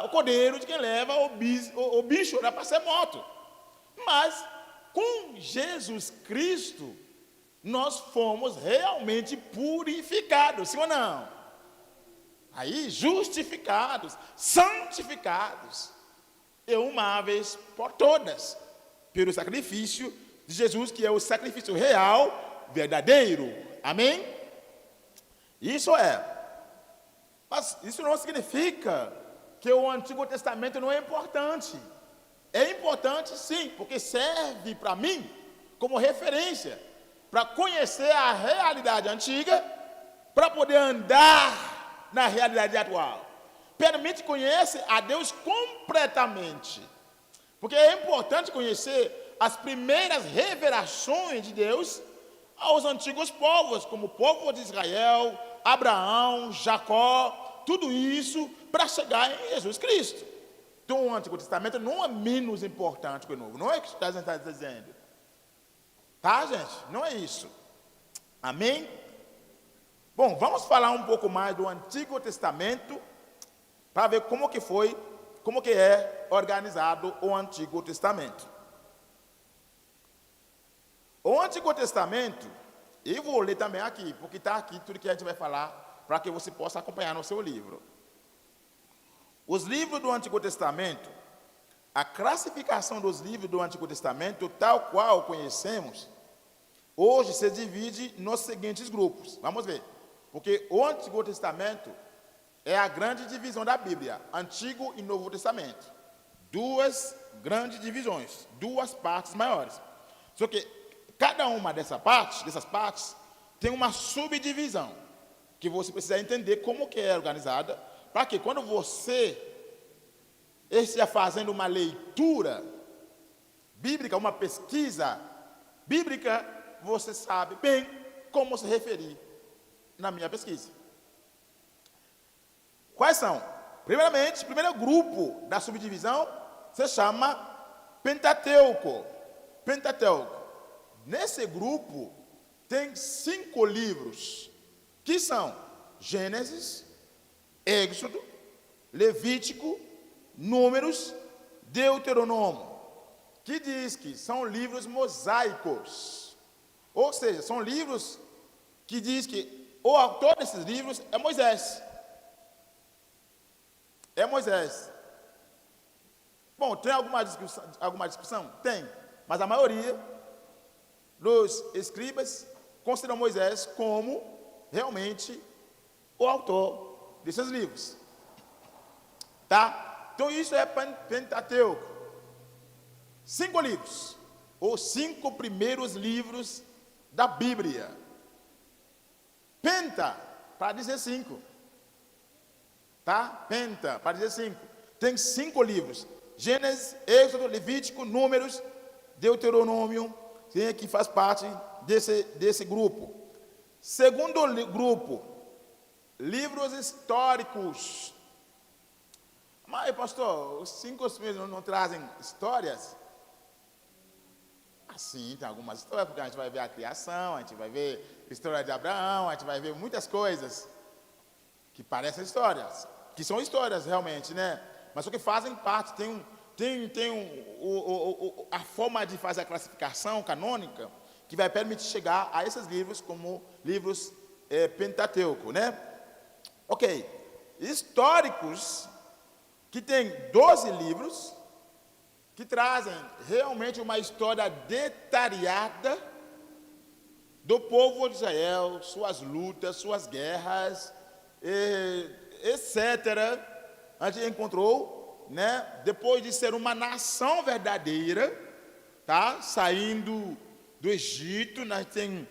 B: o cordeiro, de quem leva o bicho para ser morto. Mas com Jesus Cristo nós fomos realmente purificados, sim ou não? Aí, justificados, santificados, e uma vez por todas, pelo sacrifício de Jesus, que é o sacrifício real, verdadeiro. Amém? Isso é. Mas isso não significa que o Antigo Testamento não é importante. É importante sim, porque serve para mim como referência, para conhecer a realidade antiga, para poder andar na realidade atual. Permite conhecer a Deus completamente. Porque é importante conhecer as primeiras revelações de Deus aos antigos povos, como o povo de Israel, Abraão, Jacó, tudo isso para chegar em Jesus Cristo. Então o Antigo Testamento não é menos importante que o Novo. Não é o que está dizendo. Tá, gente? Não é isso. Amém? Bom, vamos falar um pouco mais do Antigo Testamento para ver como que é organizado o Antigo Testamento. O Antigo Testamento, eu vou ler também aqui, porque está aqui tudo que a gente vai falar, para que você possa acompanhar no seu livro. Os livros do Antigo Testamento, a classificação dos livros do Antigo Testamento, tal qual conhecemos, hoje se divide nos seguintes grupos. Vamos ver. Porque o Antigo Testamento é a grande divisão da Bíblia, Antigo e Novo Testamento. Duas grandes divisões, duas partes maiores. Só que cada uma dessas partes, tem uma subdivisão, que você precisa entender como que é organizada, para que quando você esteja fazendo uma leitura bíblica, uma pesquisa bíblica, você sabe bem como se referir na minha pesquisa. Quais são? Primeiramente, o primeiro grupo da subdivisão se chama Pentateuco. Pentateuco. Nesse grupo tem 5 livros, que são Gênesis, Êxodo, Levítico, Números, Deuteronômio, que diz que são livros mosaicos. Ou seja, são livros que diz que o autor desses livros é Moisés. É Moisés. Bom, tem alguma discussão? Tem. Mas a maioria dos escribas consideram Moisés como realmente o autor desses livros. Tá? Então isso é Pentateuco. 5 livros. Os 5 primeiros livros da Bíblia. Penta, para dizer 5. Tá? Penta, para dizer 5. Tem 5 livros. Gênesis, Êxodo, Levítico, Números, Deuteronômio, que faz parte desse grupo. Segundo grupo, livros históricos. Mas, pastor, os 5 primeiros não trazem histórias? Sim, tem algumas histórias, porque a gente vai ver a criação, a gente vai ver a história de Abraão, a gente vai ver muitas coisas que parecem histórias, que são histórias realmente, né? Mas só que fazem parte, a forma de fazer a classificação canônica que vai permitir chegar a esses livros como livros Pentateuco, né? Ok, históricos, que tem 12 livros, que trazem realmente uma história detalhada do povo de Israel, suas lutas, suas guerras, etc. A gente encontrou, né, depois de ser uma nação verdadeira, tá, saindo do Egito, nós temos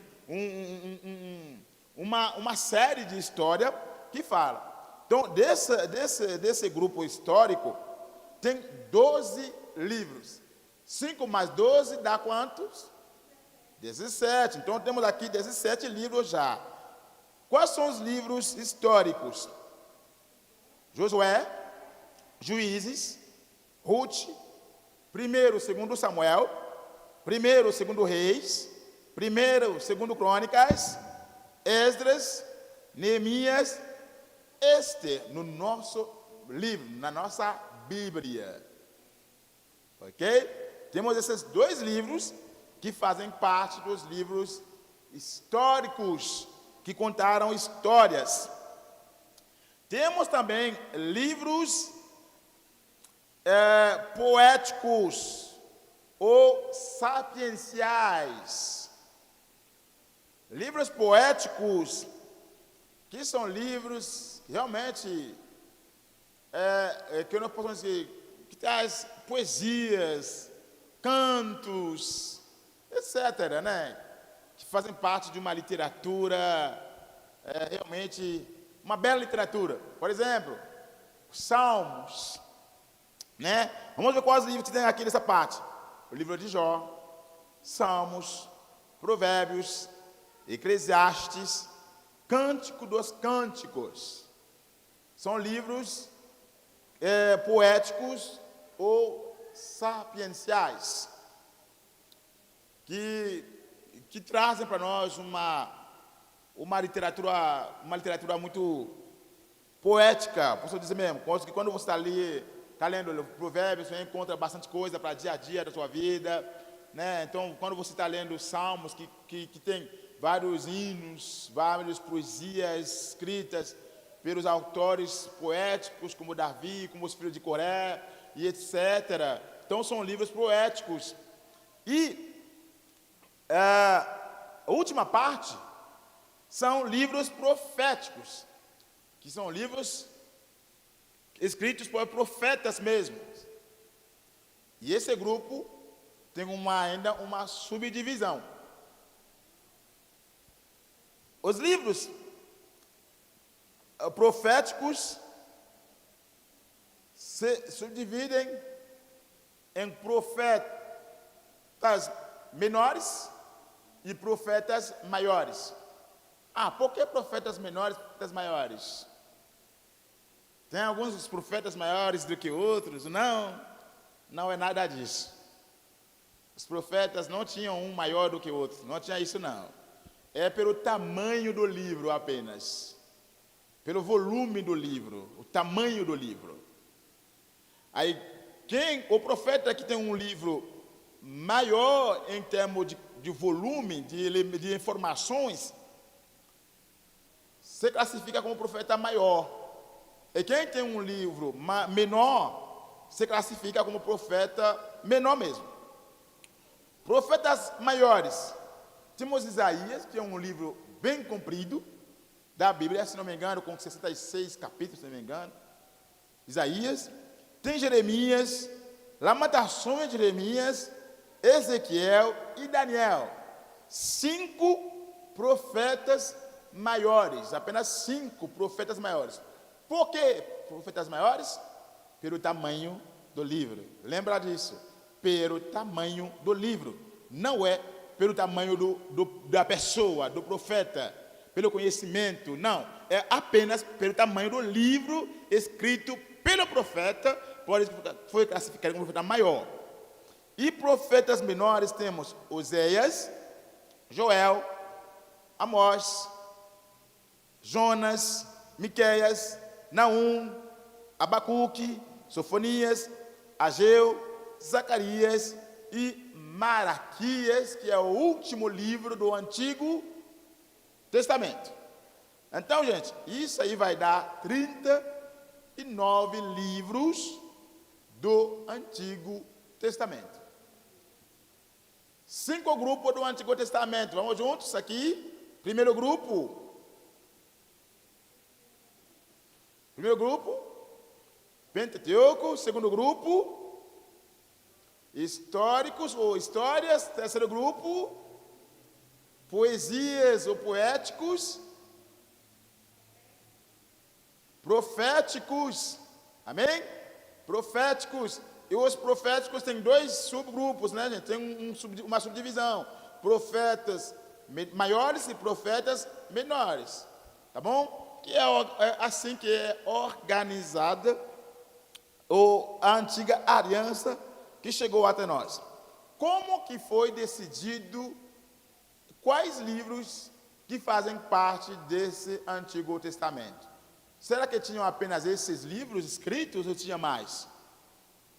B: uma série de história que fala. Então, desse grupo histórico, tem 12 livros. 5 mais 12 dá quantos? 17. Então temos aqui 17 livros já. Quais são os livros históricos? Josué, Juízes, Ruth, 1º, 2º Samuel, 1º, 2º Reis, 1º, 2º Crônicas, Esdras, Neemias, Ester, no nosso livro, na nossa Bíblia. Ok? Temos esses 2 livros que fazem parte dos livros históricos, que contaram histórias. Temos também livros poéticos ou sapienciais. Livros poéticos, que são livros que realmente, que nós podemos dizer, que traz poesias, cantos, etc., né? Que fazem parte de uma literatura, realmente, uma bela literatura. Por exemplo, Salmos, né? Vamos ver quais livros que tem aqui nessa parte. O livro de Jó, Salmos, Provérbios, Eclesiastes, Cântico dos Cânticos. São livros poéticos ou sapienciais, que trazem para nós uma literatura muito poética, posso dizer mesmo, que quando você está lendo Provérbios, você encontra bastante coisa para dia a dia da sua vida, né? Então, quando você está lendo Salmos, que tem vários hinos, várias poesias escritas pelos autores poéticos, como Davi, como os filhos de Coré, e etc. Então, são livros poéticos. E a última parte são livros proféticos, que são livros escritos por profetas mesmos. E esse grupo tem ainda uma subdivisão. Os livros proféticos se subdividem em profetas menores e profetas maiores. Por que profetas menores e profetas maiores? Tem alguns profetas maiores do que outros? Não é nada disso. Os profetas não tinham um maior do que o outro, não tinha isso não. É pelo tamanho do livro apenas, pelo volume do livro, o tamanho do livro. Aí, o profeta que tem um livro maior em termos de volume, de informações, se classifica como profeta maior. E quem tem um livro menor, se classifica como profeta menor mesmo. Profetas maiores, temos Isaías, que é um livro bem comprido da Bíblia, se não me engano, com 66 capítulos, se não me engano. Isaías, tem Jeremias, Lamentações de Jeremias, Ezequiel e Daniel. 5 profetas maiores, apenas 5 profetas maiores. Por que profetas maiores? Pelo tamanho do livro. Lembra disso? Pelo tamanho do livro. Não é pelo tamanho da pessoa, do profeta, pelo conhecimento. Não. É apenas pelo tamanho do livro escrito pelo profeta, foi classificado como profeta maior. E profetas menores temos Oséias, Joel, Amós, Jonas, Miqueias, Naum, Abacuque, Sofonias, Ageu, Zacarias e Malaquias, que é o último livro do Antigo Testamento. Então, gente, isso aí vai dar 39 livros do Antigo Testamento. 5 grupos do Antigo Testamento. Vamos juntos aqui? Primeiro grupo, Pentateuco. Segundo grupo, históricos ou histórias. Terceiro grupo, poesias ou poéticos. Proféticos. Amém? Proféticos. E os proféticos têm 2 subgrupos, né, gente? Tem uma subdivisão. Profetas maiores e profetas menores. Tá bom? Que é assim que é organizada a antiga aliança que chegou até nós. Como que foi decidido quais livros que fazem parte desse Antigo Testamento? Será que tinham apenas esses livros escritos ou tinha mais?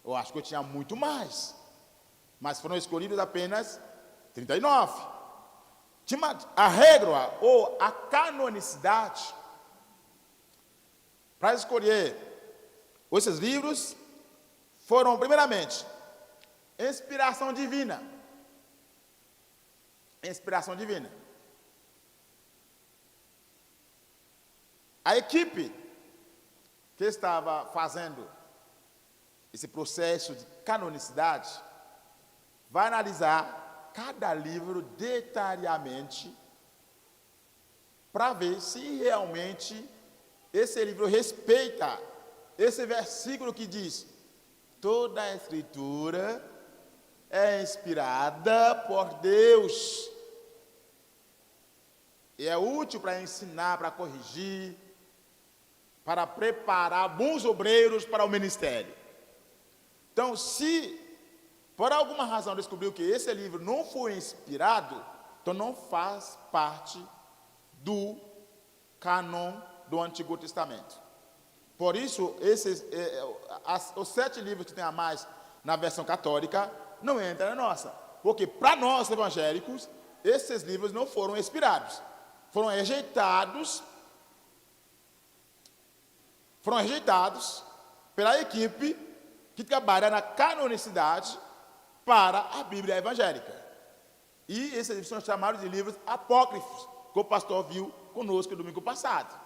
B: Eu acho que tinha muito mais. Mas foram escolhidos apenas 39. A regra ou a canonicidade para escolher esses livros foram, primeiramente, inspiração divina. Inspiração divina. A equipe que estava fazendo esse processo de canonicidade vai analisar cada livro detalhadamente para ver se realmente esse livro respeita esse versículo que diz: toda a escritura é inspirada por Deus e é útil para ensinar, para corrigir, para preparar bons obreiros para o ministério. Então, se por alguma razão descobriu que esse livro não foi inspirado, então não faz parte do cânon do Antigo Testamento. Por isso, os 7 livros que tem a mais na versão católica não entram na nossa. Porque para nós evangélicos, esses livros não foram inspirados. Foram rejeitados pela equipe que trabalha na canonicidade para a Bíblia evangélica. E esses livros são chamados de livros apócrifos. que o pastor viu conosco domingo passado.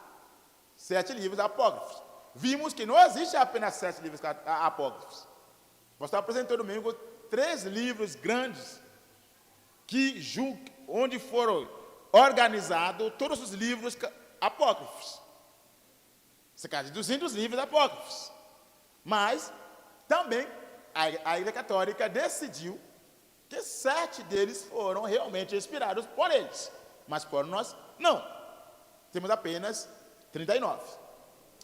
B: 7 livros apócrifos. Vimos que não existe apenas 7 livros apócrifos. O pastor apresentou domingo 3 livros grandes, onde foram organizados todos os livros apócrifos. Cerca de 200 livros apócrifos. Mas, também, a Igreja Católica decidiu que 7 deles foram realmente inspirados por eles. Mas por nós, não. Temos apenas 39.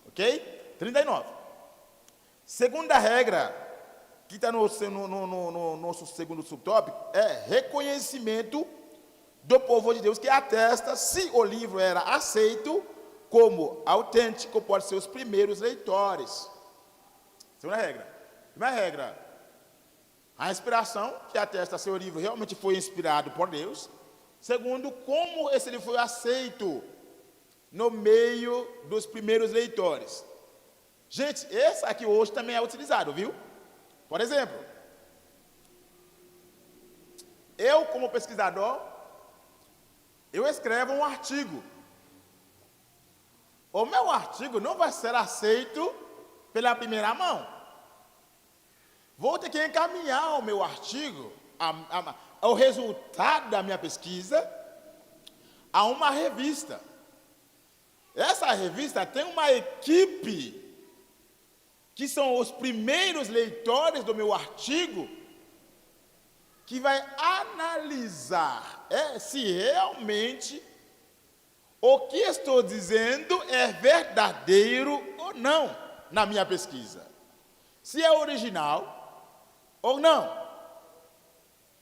B: Ok? 39. Segunda regra, que está no nosso segundo subtópico, é reconhecimento do povo de Deus, que atesta se o livro era aceito como autêntico por seus primeiros leitores. Segunda regra. Primeira regra, a inspiração, que atesta se o livro realmente foi inspirado por Deus. Segundo, como esse livro foi aceito no meio dos primeiros leitores. Gente, esse aqui hoje também é utilizado, viu? Por exemplo, eu como pesquisador, eu escrevo um artigo. O meu artigo não vai ser aceito pela primeira mão. Vou ter que encaminhar o meu artigo, o resultado da minha pesquisa, a uma revista. Essa revista tem uma equipe que são os primeiros leitores do meu artigo, que vai analisar se realmente o que estou dizendo é verdadeiro ou não na minha pesquisa. Se é original ou não.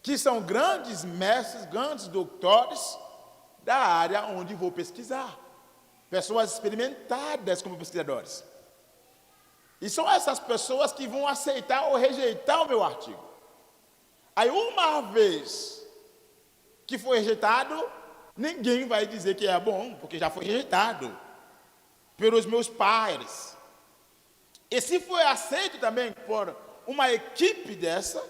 B: Que são grandes mestres, grandes doutores da área onde vou pesquisar. Pessoas experimentadas como pesquisadores. E são essas pessoas que vão aceitar ou rejeitar o meu artigo. Aí, uma vez que foi rejeitado, ninguém vai dizer que é bom, porque já foi rejeitado pelos meus pares. E se foi aceito também por uma equipe dessa,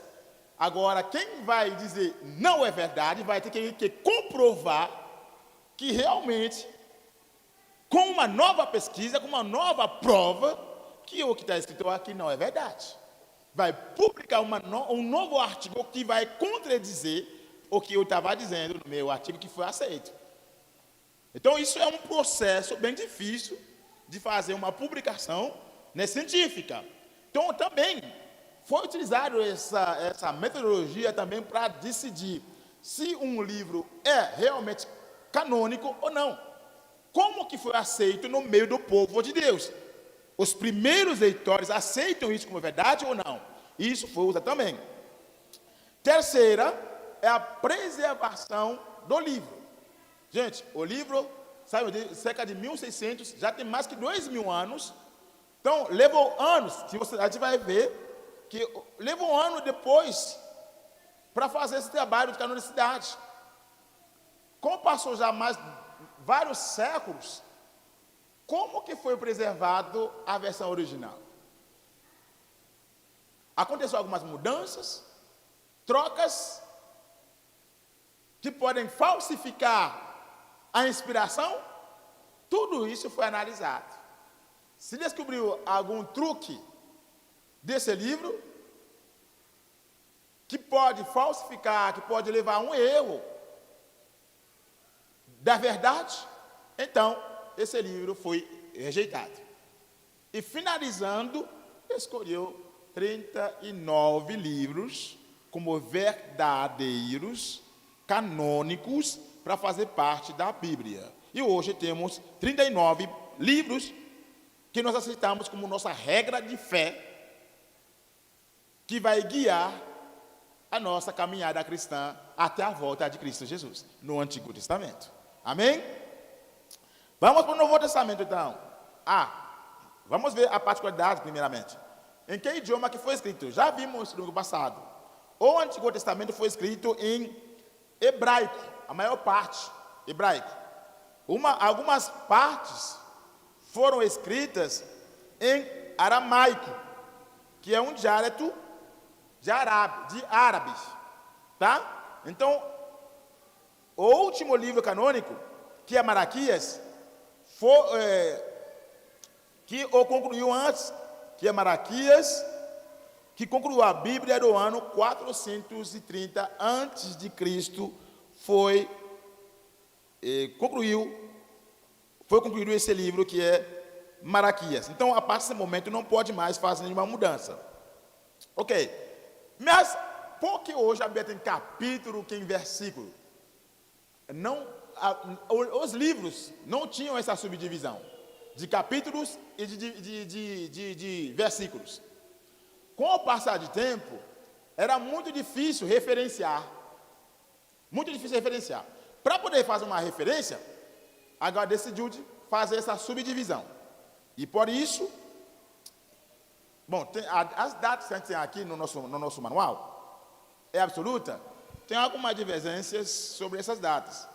B: agora quem vai dizer não é verdade, vai ter que comprovar que realmente, com uma nova pesquisa, com uma nova prova, que o que está escrito aqui não é verdade. Vai publicar um novo artigo que vai contradizer o que eu estava dizendo no meu artigo que foi aceito. Então, isso é um processo bem difícil de fazer uma publicação científica. Então, também foi utilizado essa metodologia também para decidir se um livro é realmente canônico ou não. Como que foi aceito no meio do povo de Deus? Os primeiros leitores aceitam isso como verdade ou não? Isso foi usado também. Terceira é a preservação do livro. Gente, o livro saiu de cerca de 1600, já tem mais que 2000 anos. Então, levou anos, a gente vai ver, que levou um ano depois para fazer esse trabalho de canonicidade. Como passou já mais vários séculos, como que foi preservado a versão original? Aconteceu algumas mudanças, trocas, que podem falsificar a inspiração? Tudo isso foi analisado. Se descobriu algum truque desse livro, que pode falsificar, que pode levar a um erro da verdade, então esse livro foi rejeitado. E finalizando, escolheu 39 livros como verdadeiros, canônicos, para fazer parte da Bíblia. E hoje temos 39 livros que nós aceitamos como nossa regra de fé, que vai guiar a nossa caminhada cristã até a volta de Cristo Jesus, no Antigo Testamento. Amém? Vamos para o Novo Testamento, então. Vamos ver a particularidade, primeiramente. Em que idioma que foi escrito? Já vimos no domingo passado. O Antigo Testamento foi escrito em hebraico, a maior parte, hebraico. Algumas partes foram escritas em aramaico, que é um dialeto de árabes, tá? Então, o último livro canônico, que é Malaquias, que o concluiu antes, que é Malaquias, que concluiu a Bíblia do ano 430 antes de Cristo, foi concluído esse livro que é Malaquias. Então, a partir desse momento, não pode mais fazer nenhuma mudança. Ok. Mas, por que hoje a Bíblia tem capítulo que em versículo? Os livros não tinham essa subdivisão de capítulos e de versículos. Com o passar de tempo, era muito difícil referenciar. Para poder fazer uma referência, agora decidiu de fazer essa subdivisão. E por isso, bom, as datas que a gente tem aqui no nosso manual é absoluta. Tem algumas divergências sobre essas datas,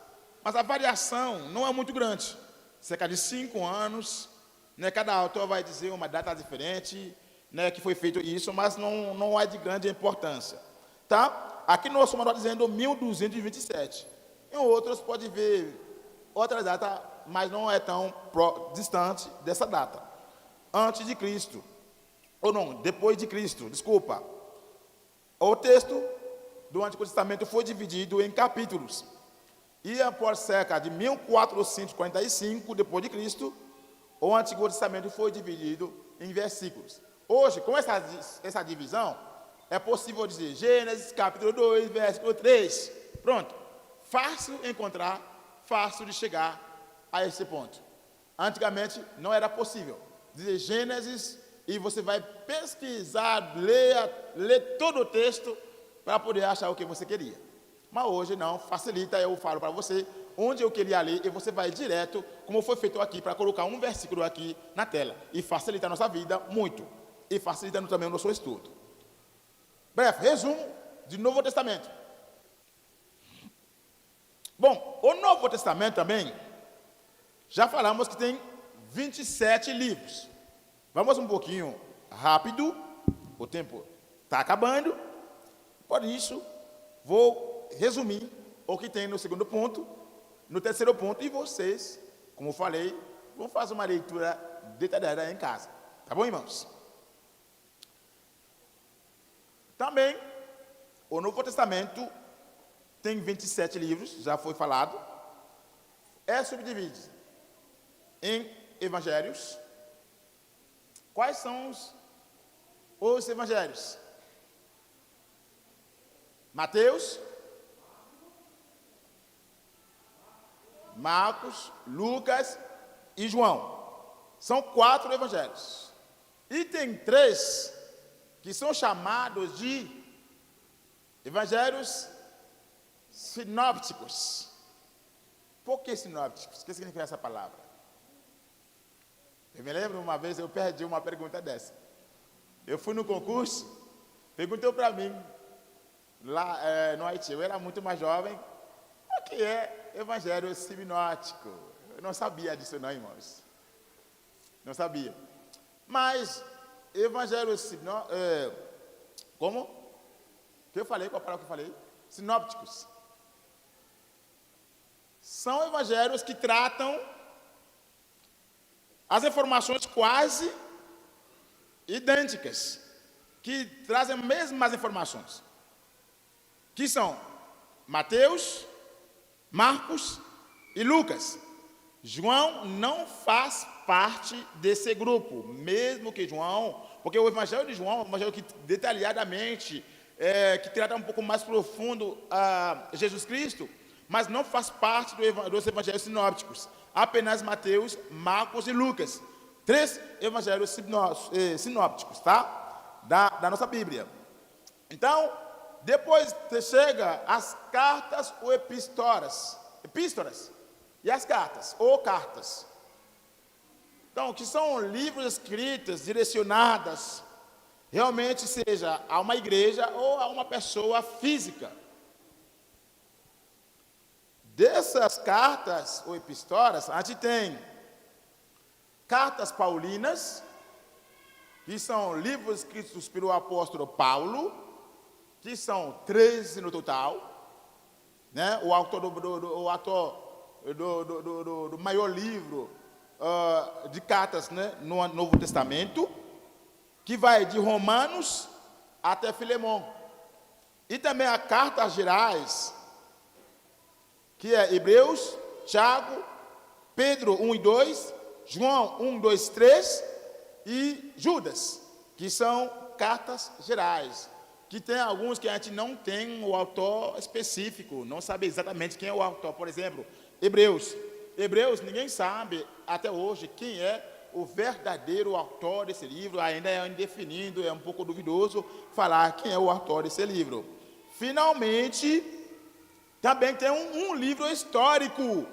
B: mas a variação não é muito grande. Cerca de 5 anos, né, cada autor vai dizer uma data diferente, né, que foi feito isso, mas não é de grande importância. Tá? Aqui no nosso manual dizendo 1227. Em outros pode ver outra data, mas não é tão distante dessa data. Antes de Cristo. Ou não, depois de Cristo, desculpa. O texto do Antigo Testamento foi dividido em capítulos. E após cerca de 1445 depois de Cristo, o Antigo Testamento foi dividido em versículos. Hoje, com essa divisão, é possível dizer Gênesis, capítulo 2, versículo 3. Pronto. Fácil encontrar, fácil de chegar a esse ponto. Antigamente, não era possível dizer Gênesis e você vai pesquisar, ler todo o texto para poder achar o que você queria. Mas hoje não, facilita, eu falo para você onde eu queria ler e você vai direto, como foi feito aqui, para colocar um versículo aqui na tela. E facilita a nossa vida muito. E facilita também o nosso estudo. Breve, resumo do Novo Testamento. Bom, o Novo Testamento também, já falamos que tem 27 livros. Vamos um pouquinho rápido, o tempo está acabando, por isso vou resumir o que tem no segundo ponto, no terceiro ponto, e vocês, como falei, vão fazer uma leitura detalhada em casa. Tá bom, irmãos? Também, o Novo Testamento tem 27 livros, já foi falado. É subdividido em evangelhos. Quais são os evangelhos? Mateus, Marcos, Lucas e João. São 4 evangelhos. E tem 3 que são chamados de evangelhos sinópticos. Por que sinópticos? O que significa essa palavra? Eu me lembro uma vez, eu perdi uma pergunta dessa. Eu fui no concurso, perguntou para mim, lá no Haiti, eu era muito mais jovem, o que é evangelho sinóptico? Eu não sabia disso não, irmãos. Não sabia. Mas, evangelho sinóptico, como? O que eu falei, qual a palavra que eu falei? Sinópticos. São evangelhos que tratam as informações quase idênticas, que trazem as mesmas informações, que são Mateus, Marcos e Lucas. João não faz parte desse grupo, mesmo que João, porque o evangelho de João é um evangelho que detalhadamente, que trata um pouco mais profundo a Jesus Cristo, mas não faz parte dos evangelhos sinópticos. Apenas Mateus, Marcos e Lucas. 3 evangelhos sinópticos, tá? Da nossa Bíblia. Então, depois chega as cartas ou epístolas. E as cartas, ou cartas. Então, que são livros escritos, direcionadas, realmente seja a uma igreja ou a uma pessoa física. Dessas cartas ou epístolas, a gente tem cartas paulinas, que são livros escritos pelo apóstolo Paulo, que são 13 no total, né? O autor do maior livro de cartas, né, no Novo Testamento, que vai de Romanos até Filemão. E também a cartas gerais, que é Hebreus, Tiago, Pedro 1 e 2, João 1, 2, 3 e Judas, que são cartas gerais, que tem alguns que a gente não tem o autor específico, não sabe exatamente quem é o autor. Por exemplo, Hebreus, ninguém sabe até hoje quem é o verdadeiro autor desse livro, ainda é indefinido, é um pouco duvidoso falar quem é o autor desse livro. Finalmente, também tem um livro histórico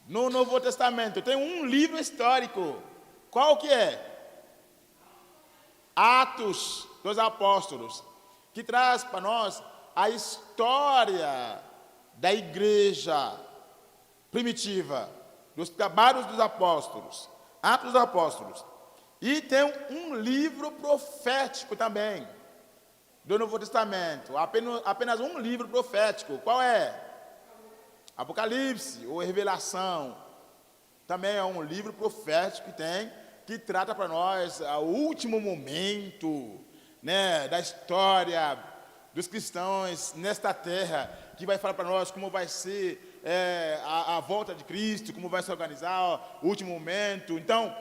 B: no Novo Testamento, tem um livro histórico. Qual que é? Atos dos Apóstolos, que traz para nós a história da igreja primitiva, dos trabalhos dos apóstolos, Atos dos Apóstolos. E tem um livro profético também, do Novo Testamento, apenas um livro profético. Qual é? Apocalipse, ou Revelação. Também é um livro profético que trata para nós o último momento, né, da história dos cristãos nesta terra, que vai falar para nós como vai ser a volta de Cristo, como vai se organizar o último momento. Então,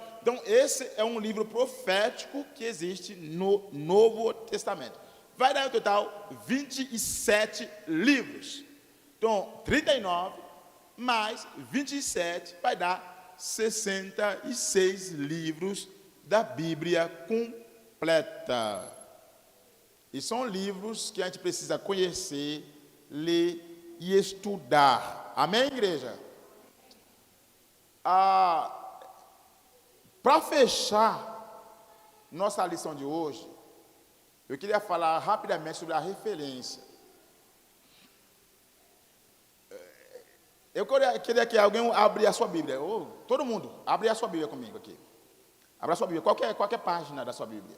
B: esse é um livro profético que existe no Novo Testamento. Vai dar no total 27 livros. Então, 39 mais 27 vai dar 66 livros da Bíblia completa. E são livros que a gente precisa conhecer, ler e estudar. Amém, igreja? Para fechar nossa lição de hoje, eu queria falar rapidamente sobre a referência. Eu queria que alguém abrir a sua Bíblia. Todo mundo, abre a sua Bíblia comigo aqui. Abra a sua Bíblia, qualquer página da sua Bíblia.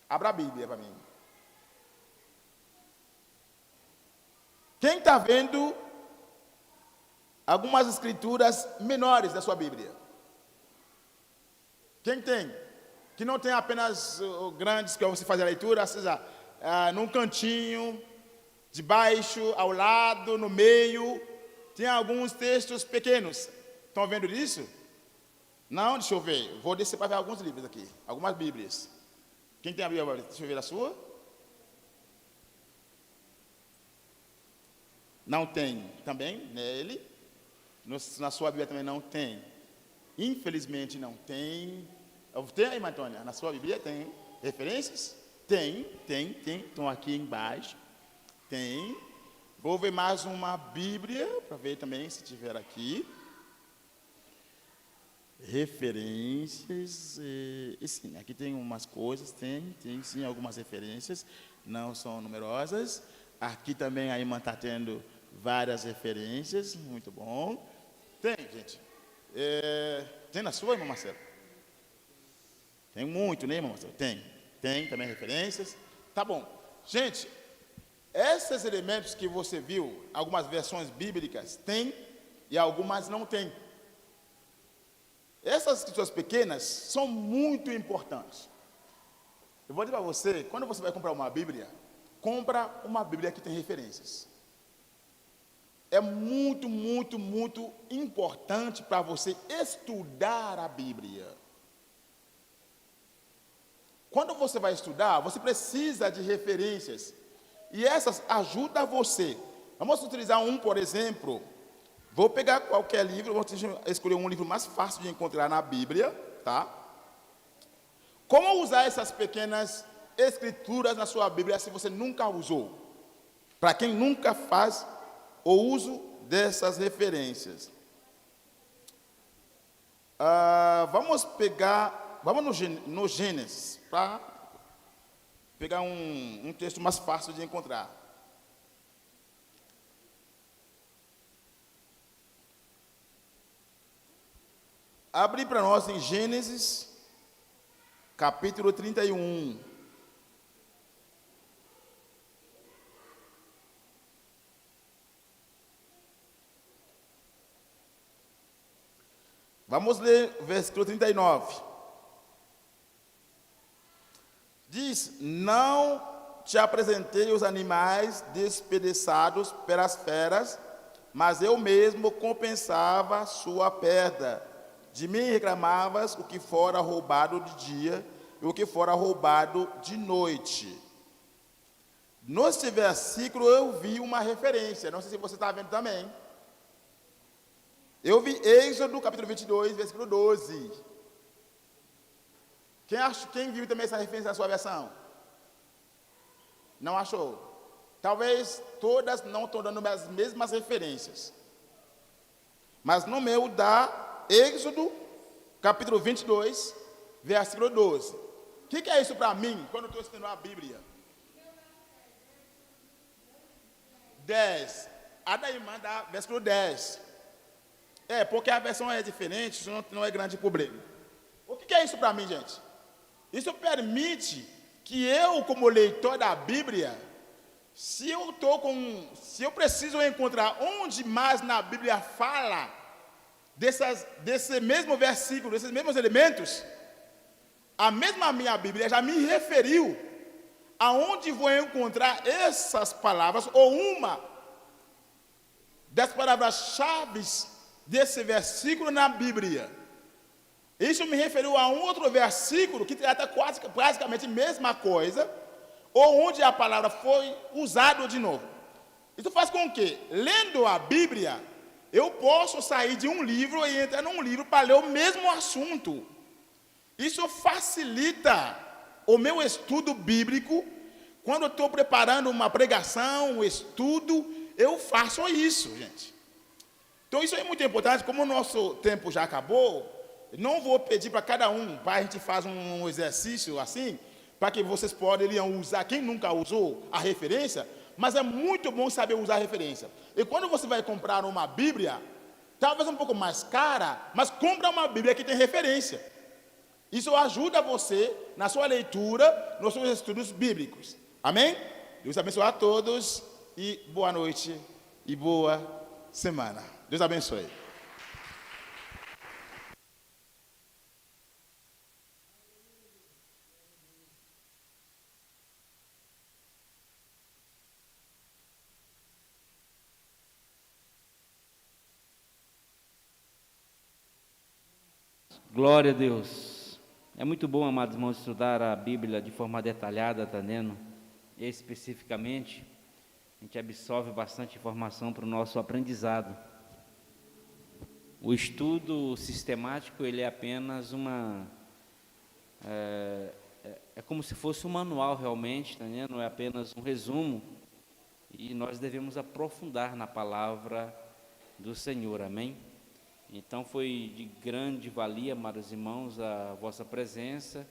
B: Abra a Bíblia para mim. Quem está vendo algumas escrituras menores da sua Bíblia? Quem tem? Que não tem apenas grandes que você faz a leitura, ou seja, num cantinho, de baixo, ao lado, no meio, tem alguns textos pequenos. Estão vendo isso? Não? Deixa eu ver. Vou descer para ver alguns livros aqui, algumas Bíblias. Quem tem a Bíblia? Deixa eu ver a sua. Não tem também, nele. Na sua Bíblia também não tem. Infelizmente não tem. Tem aí, Antônia? Na sua Bíblia tem referências? Tem. Estão aqui embaixo. Tem. Vou ver mais uma Bíblia, para ver também se tiver aqui. Referências. E sim, aqui tem umas coisas, tem sim algumas referências. Não são numerosas. Aqui também a irmã está tendo várias referências. Muito bom. Tem, gente. Tem na sua, irmã Marcelo? Tem muito, né, irmão? Tem também referências. Tá bom. Gente, esses elementos que você viu, algumas versões bíblicas tem e algumas não tem. Essas escrituras pequenas são muito importantes. Eu vou dizer para você, quando você vai comprar uma Bíblia, compra uma Bíblia que tem referências. É muito, muito, muito importante para você estudar a Bíblia. Quando você vai estudar, você precisa de referências. E essas ajudam você. Vamos utilizar por exemplo. Vou pegar qualquer livro, vou escolher um livro mais fácil de encontrar na Bíblia, tá? Como usar essas pequenas escrituras na sua Bíblia se você nunca usou? Para quem nunca faz o uso dessas referências. Vamos no Gênesis, para pegar um texto mais fácil de encontrar. Abre para nós em Gênesis, capítulo 31. Vamos ler o versículo 39. Diz: não te apresentei os animais despedaçados pelas feras, mas eu mesmo compensava sua perda. De mim reclamavas o que fora roubado de dia e o que fora roubado de noite. Nesse versículo eu vi uma referência, não sei se você está vendo também. Eu vi Êxodo, capítulo 22, versículo 12. Quem viu também essa referência na sua versão? Não achou? Talvez todas não estão dando as mesmas referências. Mas no meu dá Êxodo, capítulo 22, versículo 12. O que é isso para mim, quando eu estou estudando a Bíblia? 10. A da irmã dá versículo 10. Porque a versão é diferente, isso não é grande problema. O que é isso para mim, gente? Isso permite que eu, como leitor da Bíblia, se eu preciso encontrar onde mais na Bíblia fala desse mesmo versículo, desses mesmos elementos, a mesma minha Bíblia já me referiu aonde vou encontrar essas palavras, ou uma das palavras-chave desse versículo na Bíblia. Isso me referiu a um outro versículo que trata praticamente a mesma coisa, ou onde a palavra foi usada de novo. Isso faz com que, lendo a Bíblia, eu possa sair de um livro e entrar num livro para ler o mesmo assunto. Isso facilita o meu estudo bíblico. Quando eu estou preparando uma pregação, um estudo, eu faço isso, gente. Então isso é muito importante. Como o nosso tempo já acabou, não vou pedir para cada um, para a gente fazer um exercício assim, para que vocês poderiam usar, quem nunca usou a referência, mas é muito bom saber usar a referência. E quando você vai comprar uma Bíblia, talvez um pouco mais cara, mas compra uma Bíblia que tem referência. Isso ajuda você na sua leitura, nos seus estudos bíblicos. Amém? Deus abençoe a todos e boa noite e boa semana. Deus abençoe.
A: Glória a Deus. É muito bom, amados irmãos, estudar a Bíblia de forma detalhada, tá vendo? E especificamente, a gente absorve bastante informação para o nosso aprendizado. O estudo sistemático, ele é apenas é como se fosse um manual realmente, tá vendo? Não é apenas um resumo. E nós devemos aprofundar na palavra do Senhor, amém? Então foi de grande valia, amados irmãos, a vossa presença,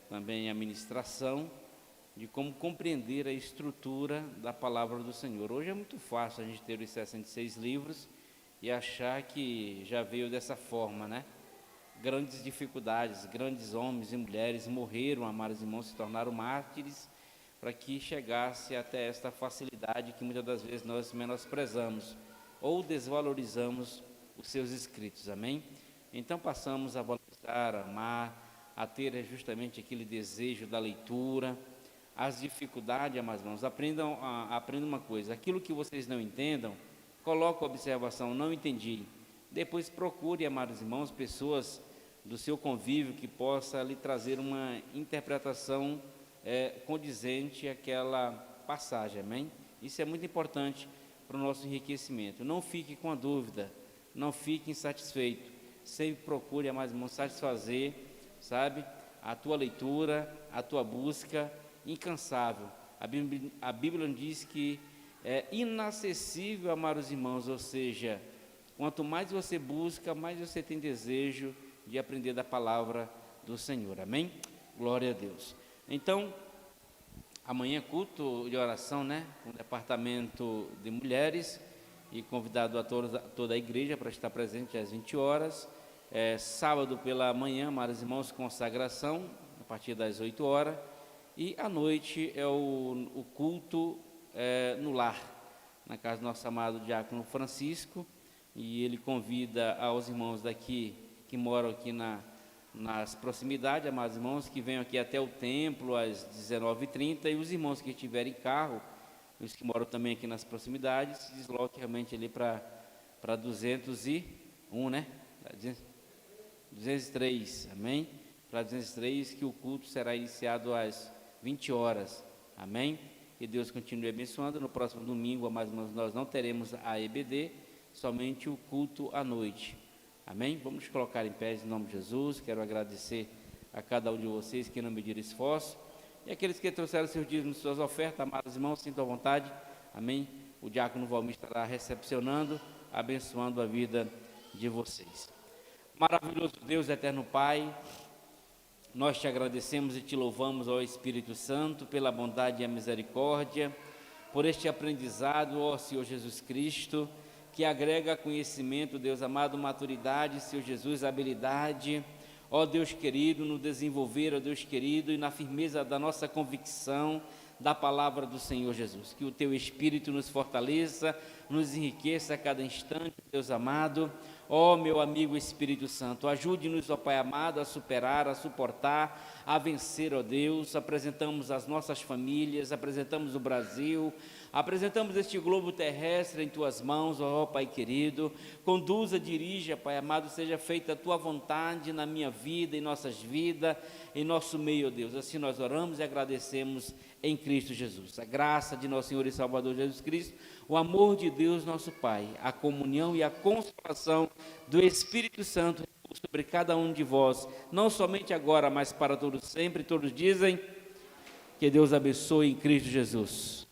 A: também a ministração, de como compreender a estrutura da palavra do Senhor. Hoje é muito fácil a gente ter os 66 livros e achar que já veio dessa forma, né? Grandes dificuldades, grandes homens e mulheres morreram, amados irmãos, se tornaram mártires, para que chegasse até esta facilidade que muitas das vezes nós menosprezamos ou desvalorizamos os seus escritos, amém? Então passamos a valorizar, a amar, a ter justamente aquele desejo da leitura, as dificuldades, amados irmãos. Aprendam uma coisa: aquilo que vocês não entendam, coloque a observação, não entendi. Depois procure, amados irmãos, pessoas do seu convívio que possa lhe trazer uma interpretação condizente àquela passagem, amém? Isso é muito importante para o nosso enriquecimento. Não fique com a dúvida, não fique insatisfeito, sempre procure, amados irmãos, satisfazer, sabe, a tua leitura, a tua busca incansável. A Bíblia diz que é inacessível, amados irmãos, ou seja, quanto mais você busca, mais você tem desejo de aprender da palavra do Senhor, amém? Glória a Deus. Então, amanhã culto de oração, né, com o departamento de mulheres, e convidado a toda a igreja para estar presente às 20 horas. Sábado pela manhã, amados irmãos, consagração, a partir das 8 horas, e à noite é o culto no lar, na casa do nosso amado diácono Francisco, e ele convida aos irmãos daqui, que moram aqui nas proximidades, amados irmãos, que venham aqui até o templo às 19h30, e os irmãos que estiverem em carro, os que moram também aqui nas proximidades, se desloquem realmente ali para 201, né? 203, amém? Para 203, que o culto será iniciado às 20 horas, amém? Que Deus continue abençoando. No próximo domingo, amados irmãos, nós não teremos a EBD, somente o culto à noite, amém? Vamos nos colocar em pé em nome de Jesus. Quero agradecer a cada um de vocês que não mediram esforço, e aqueles que trouxeram seus dízimos e suas ofertas, amados irmãos, sintam à vontade, amém? O diácono Valmir estará recepcionando, abençoando a vida de vocês. Maravilhoso Deus, eterno Pai, nós te agradecemos e te louvamos, ó Espírito Santo, pela bondade e a misericórdia, por este aprendizado, ó Senhor Jesus Cristo, que agrega conhecimento, Deus amado, maturidade, Senhor Jesus, habilidade, ó Deus querido, no desenvolver, ó Deus querido, e na firmeza da nossa convicção da palavra do Senhor Jesus. Que o teu Espírito nos fortaleça, nos enriqueça a cada instante, Deus amado. Ó meu amigo Espírito Santo, ajude-nos, ó Pai amado, a superar, a suportar, a vencer, ó Deus. Apresentamos as nossas famílias, apresentamos o Brasil, apresentamos este globo terrestre em Tuas mãos, ó Pai querido. Conduza, dirija, Pai amado, seja feita a Tua vontade na minha vida, em nossas vidas, em nosso meio, ó Deus. Assim nós oramos e agradecemos em Cristo Jesus. A graça de nosso Senhor e Salvador Jesus Cristo, o amor de Deus nosso Pai, a comunhão e a consolação do Espírito Santo sobre cada um de vós, não somente agora, mas para todos sempre. Todos dizem: que Deus abençoe em Cristo Jesus.